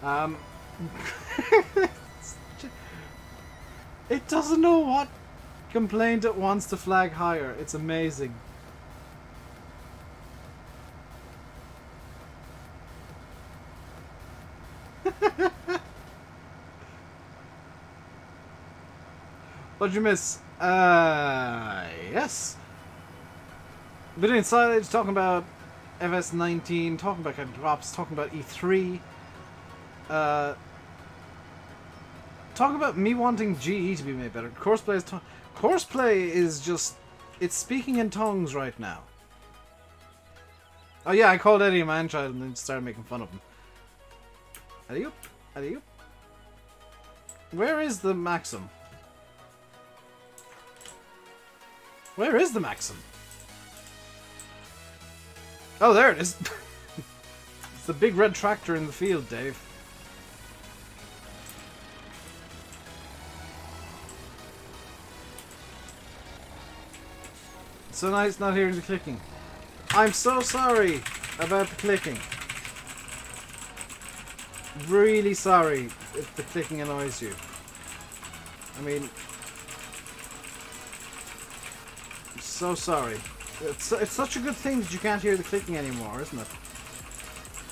am. It doesn't know what complaint it wants to flag higher. It's amazing. What'd you miss? Yes. We're doing silage, talking about FS19, talking about kind of drops, talking about E3. Talking about me wanting GE to be made better. Courseplay is just... It's speaking in tongues right now. Oh yeah, I called Eddie a man-child and then started making fun of him. Alley-oop, alley-oop. Where is the Maxim? Where is the Maxim? Oh, there it is. It's the big red tractor in the field, Dave. It's so nice not hearing the clicking. I'm so sorry about the clicking. Really sorry if the clicking annoys you. I mean... I'm so sorry. It's such a good thing that you can't hear the clicking anymore, isn't it?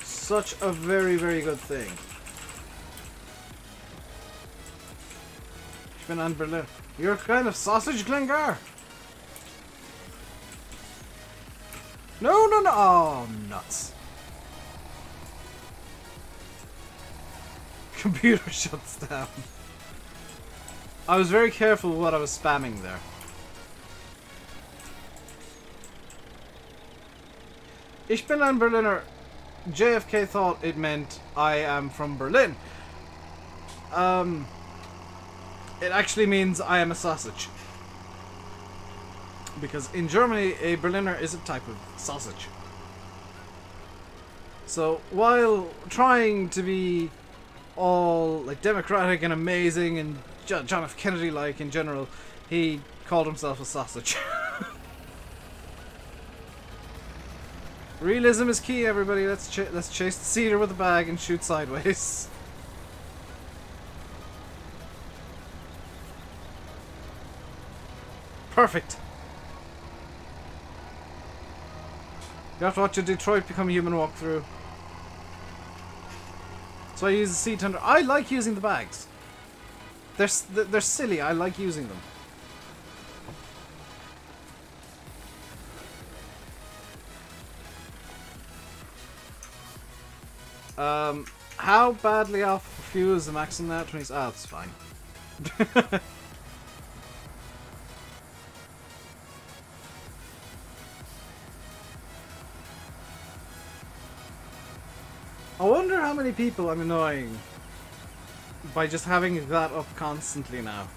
Such a very, very good thing. Ich bin an Berlin. You're a kind of sausage, Glengar. No, no, no. Oh, nuts. Computer shuts down. I was very careful with what I was spamming there. Ich bin ein Berliner. JFK thought it meant I am from Berlin. It actually means I am a sausage. Because in Germany, a Berliner is a type of sausage. So, while trying to be all like democratic and amazing and John F. Kennedy-like in general, he called himself a sausage. Realism is key, everybody. Let's chase the cedar with a bag and shoot sideways. Perfect. You have to watch a Detroit Become Human walkthrough. So I use the Seed Thunder. I like using the bags. They're silly. I like using them. How badly off fuel is the Maxim now? 20. Ah, that's fine. I wonder how many people I'm annoying by just having that up constantly now.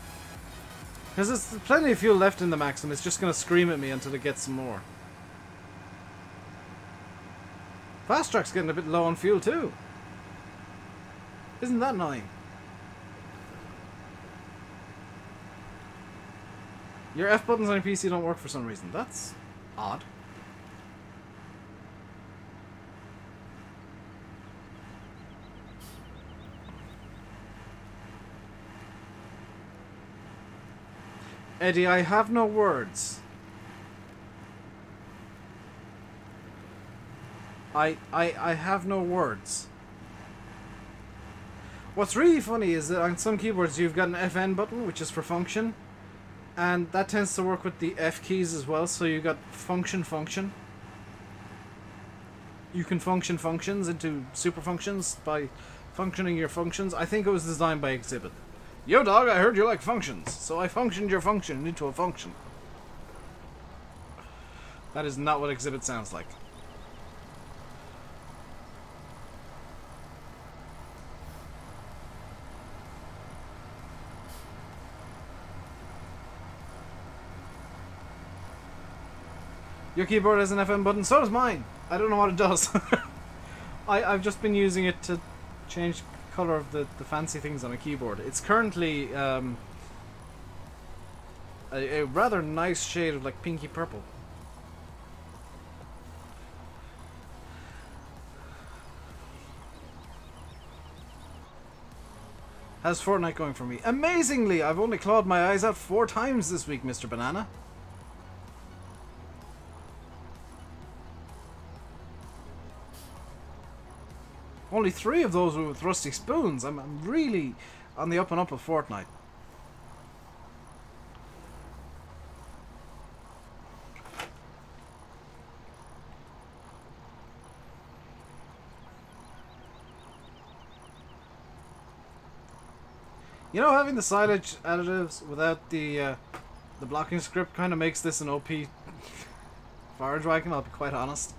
Because there's plenty of fuel left in the Maxim. It's just going to scream at me until it gets some more. Fast Track's getting a bit low on fuel too. Isn't that annoying? Your F buttons on your PC don't work for some reason. That's odd. Eddie, I have no words. I have no words. What's really funny is that on some keyboards you've got an FN button, which is for function, and that tends to work with the F keys as well, so you've got function. You can function functions into super functions by functioning your functions. I think it was designed by Exhibit. Yo dog, I heard you like functions, so I functioned your function into a function. That is not what Exhibit sounds like. Your keyboard has an FM button, so does mine. I don't know what it does. I've just been using it to change color of the fancy things on a keyboard. It's currently a rather nice shade of like pinky purple. How's Fortnite going for me? Amazingly! I've only clawed my eyes out 4 times this week, Mr. Banana. Only 3 of those were with rusty spoons. I'm really on the up and up of Fortnite. You know, having the silage additives without the blocking script kind of makes this an OP forage wagon, I'll be quite honest.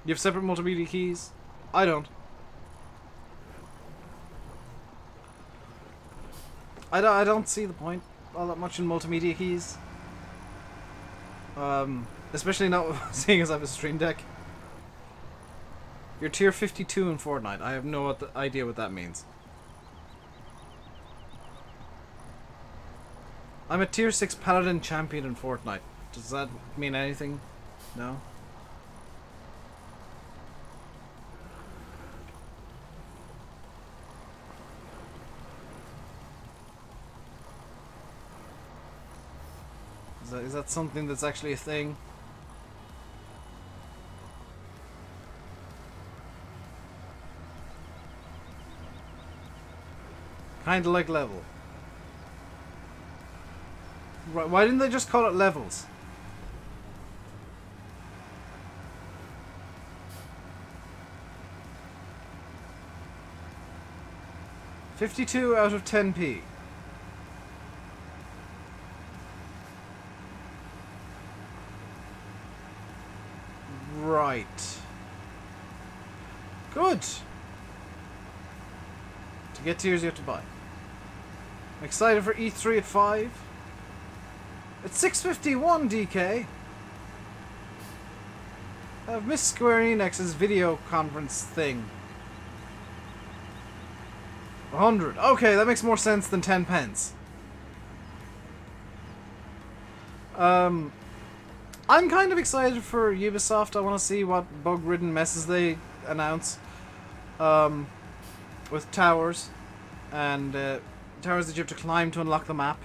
You have separate multimedia keys? I don't. I don't see the point all that much in multimedia keys. Especially not seeing as I have a stream deck. You're tier 52 in Fortnite. I have no idea what that means. I'm a tier 6 paladin champion in Fortnite. Does that mean anything? No? Is that something that's actually a thing? Kinda like level. Right, why didn't they just call it levels? $52 out of 10p. Right. Good. To get tiers you have to buy. I'm excited for E3 at 5. It's 6:51 DK. I've missed Square Enix's video conference thing. 100. Okay, that makes more sense than 10 pence. I'm kind of excited for Ubisoft. I want to see what bug-ridden messes they announce. With towers. And towers that you have to climb to unlock the map.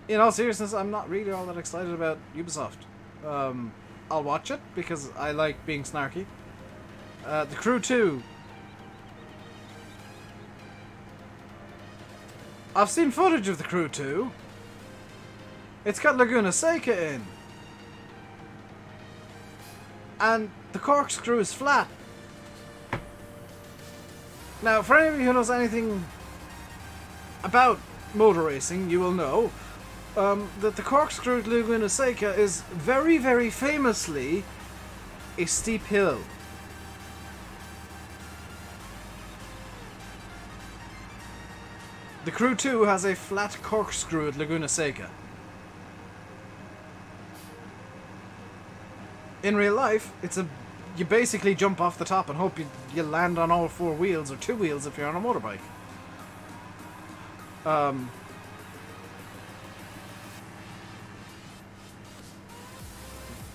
In all seriousness, I'm not really all that excited about Ubisoft. I'll watch it because I like being snarky. The Crew 2. I've seen footage of The Crew 2. It's got Laguna Seca in. And the corkscrew is flat. Now, for anybody who knows anything about motor racing, you will know that the corkscrew at Laguna Seca is very, very famously a steep hill. The Crew 2 has a flat corkscrew at Laguna Seca. In real life, you basically jump off the top and hope you land on all four wheels, or two wheels if you're on a motorbike.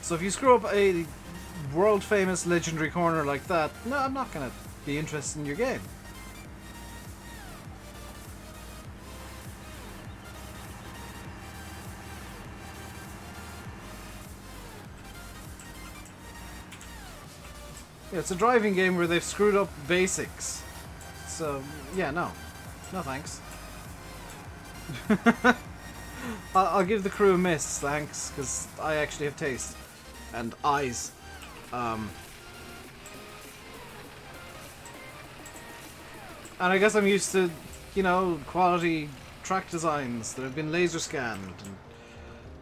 So if you screw up a world-famous legendary corner like that, no, I'm not going to be interested in your game. Yeah, it's a driving game where they've screwed up basics. So, yeah, no. No thanks. I'll give the crew a miss, thanks, because I actually have taste. And eyes. And I guess I'm used to, you know, quality track designs that have been laser scanned and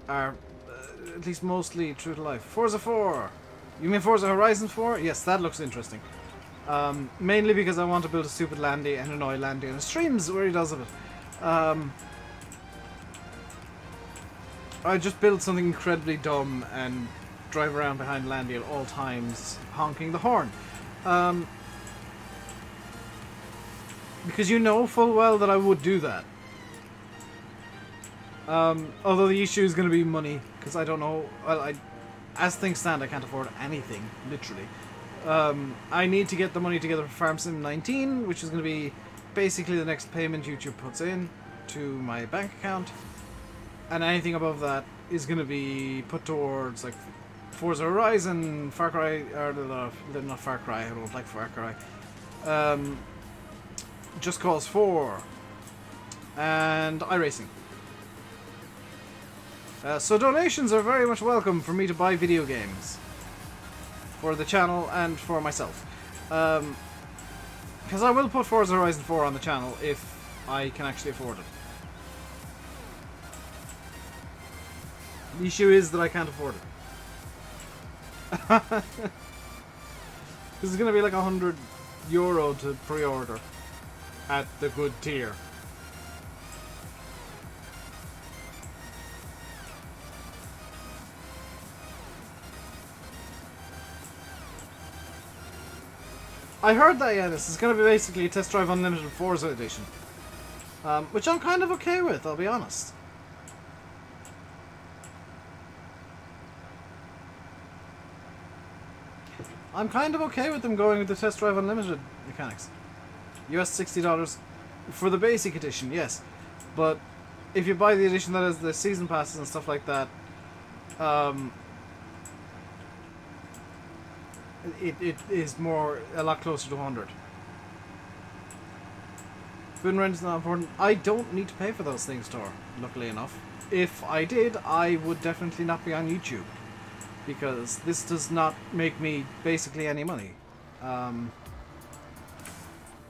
are at least mostly true to life. Forza 4! You mean Forza Horizon 4? Yes, that looks interesting. Mainly because I want to build a stupid Landy and annoy Landy in the streams where he does of it. I just build something incredibly dumb and drive around behind Landy at all times, honking the horn. Because you know full well that I would do that. Although the issue is going to be money, because I don't know. Well, as things stand, I can't afford anything, literally. I need to get the money together for Farm Sim 19, which is going to be basically the next payment YouTube puts in to my bank account. And anything above that is going to be put towards, like, Forza Horizon, Far Cry, or not Far Cry, I don't like Far Cry. Just Cause 4. And iRacing. So donations are very much welcome for me to buy video games. For the channel and for myself. Because I will put Forza Horizon 4 on the channel if I can actually afford it. The issue is that I can't afford it. This is going to be like €100 to pre-order at the good tier. I heard that, yeah, this is going to be basically a Test Drive Unlimited Forza edition. Which I'm kind of okay with, I'll be honest. I'm kind of okay with them going with the Test Drive Unlimited mechanics. US $60 for the basic edition, yes. But if you buy the edition that has the season passes and stuff like that, it is a lot closer to 100. Food and rent is not important. I don't need to pay for those things, Tor, luckily enough. If I did, I would definitely not be on YouTube. Because this does not make me basically any money.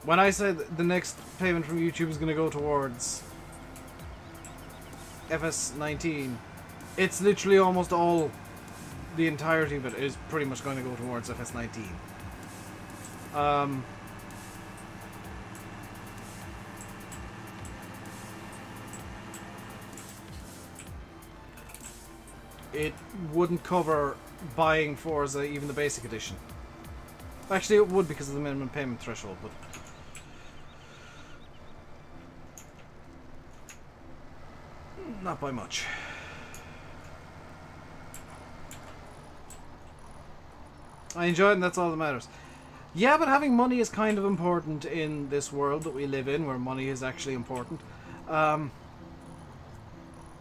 When I said the next payment from YouTube is going to go towards FS19, it's literally almost all, the entirety of it is pretty much going to go towards FS19. It wouldn't cover buying Forza, even the basic edition. Actually, it would because of the minimum payment threshold, but not by much. I enjoy it and that's all that matters. Yeah, but having money is kind of important in this world that we live in, where money is actually important.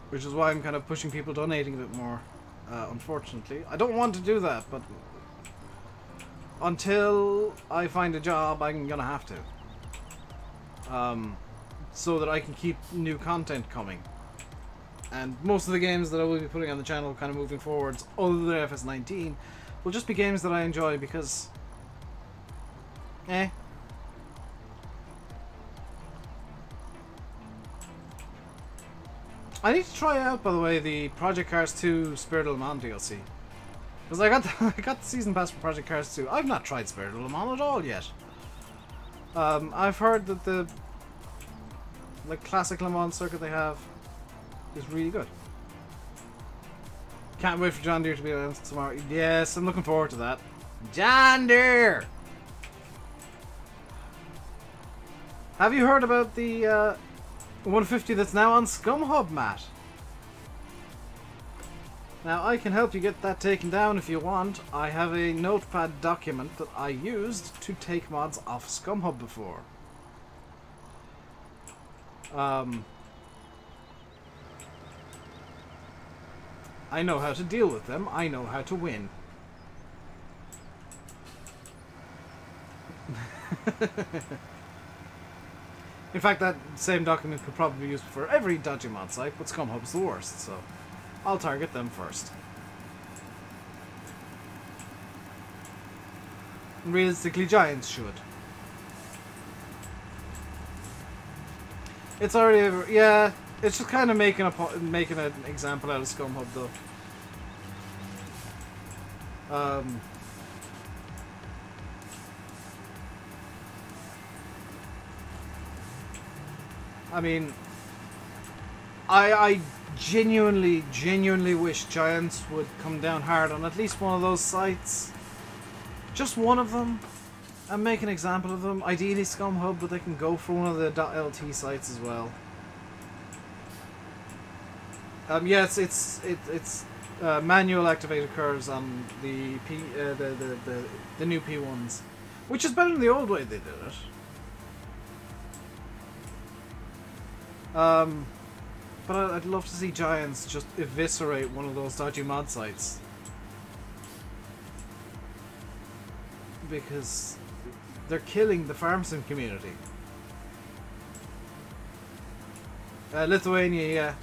Which is why I'm kind of pushing people donating a bit more, unfortunately. I don't want to do that, but until I find a job, I'm gonna have to. So that I can keep new content coming. And most of the games that I will be putting on the channel kind of moving forwards, other than FS19, will just be games that I enjoy because... I need to try out, by the way, the Project Cars 2 Spirit of Le Mans DLC. Because I got the season pass for Project Cars 2. I've not tried Spirit of Le Mans at all yet. I've heard that the classic Le Mans circuit they have is really good. Can't wait for John Deere to be announced tomorrow. Yes, I'm looking forward to that. John Deere! Have you heard about the 150 that's now on ScumHub, Matt? Now, I can help you get that taken down if you want. I have a notepad document that I used to take mods off ScumHub before. I know how to deal with them. I know how to win. In fact, that same document could probably be used for every dodgy mod site, but ScumHub's the worst, so I'll target them first. Realistically, Giants should. It's already, yeah. It's just kind of making an example out of ScumHub, though. I mean, I genuinely wish Giants would come down hard on at least one of those sites. Just one of them. And make an example of them. Ideally ScumHub, but they can go for one of the .lt sites as well. Yes, it's manual activated curves on the new P1s, which is better than the old way they did it. But I'd love to see Giants just eviscerate one of those dodgy mod sites, because they're killing the farm sim community. Lithuania, yeah.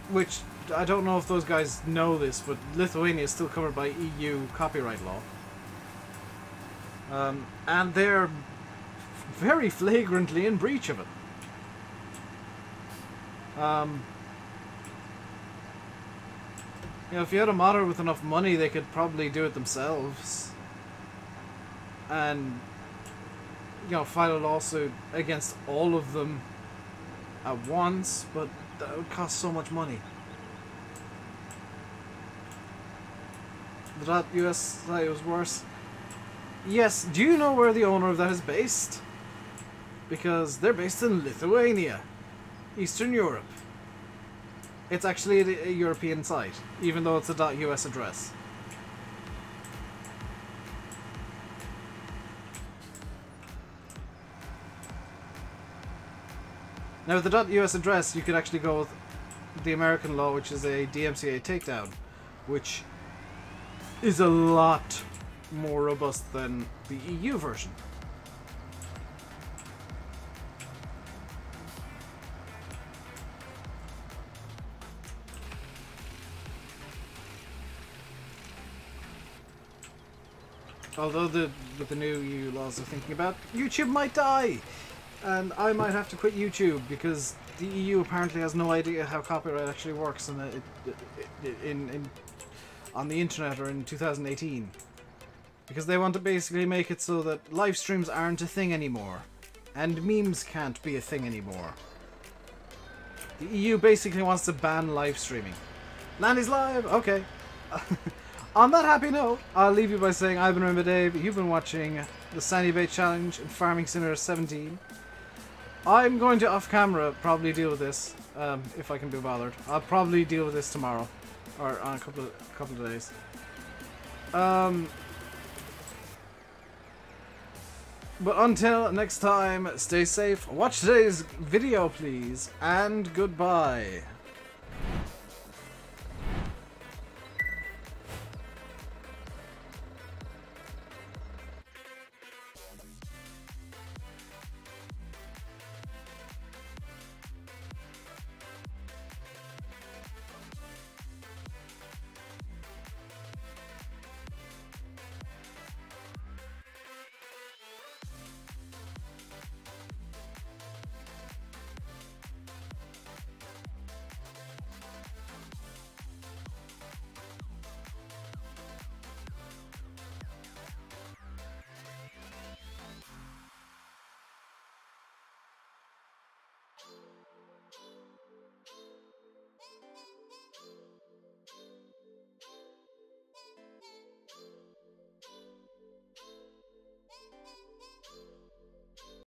Which, I don't know if those guys know this, but Lithuania is still covered by EU copyright law. And they're very flagrantly in breach of it. You know, if you had a modder with enough money, they could probably do it themselves. And, you know, file a lawsuit against all of them at once, but that would cost so much money. The .us site was worse. Yes, do you know where the owner of that is based? Because they're based in Lithuania, Eastern Europe. It's actually a European site, even though it's a .us address. Now with the .us address, you could actually go with the American law, which is a DMCA takedown, which is a lot more robust than the EU version. Although with the new EU laws they're thinking about, YouTube might die! And I might have to quit YouTube because the EU apparently has no idea how copyright actually works on the internet or in 2018. Because they want to basically make it so that live streams aren't a thing anymore. And memes can't be a thing anymore. The EU basically wants to ban live streaming. Landy's live! Okay. On that happy note, I'll leave you by saying I've been RainbowDave. You've been watching the Sandy Bait Challenge in Farming Simulator 17. I'm going to off camera probably deal with this, if I can be bothered. I'll probably deal with this tomorrow, or on a couple of days. But until next time, stay safe. Watch today's video, please, and goodbye.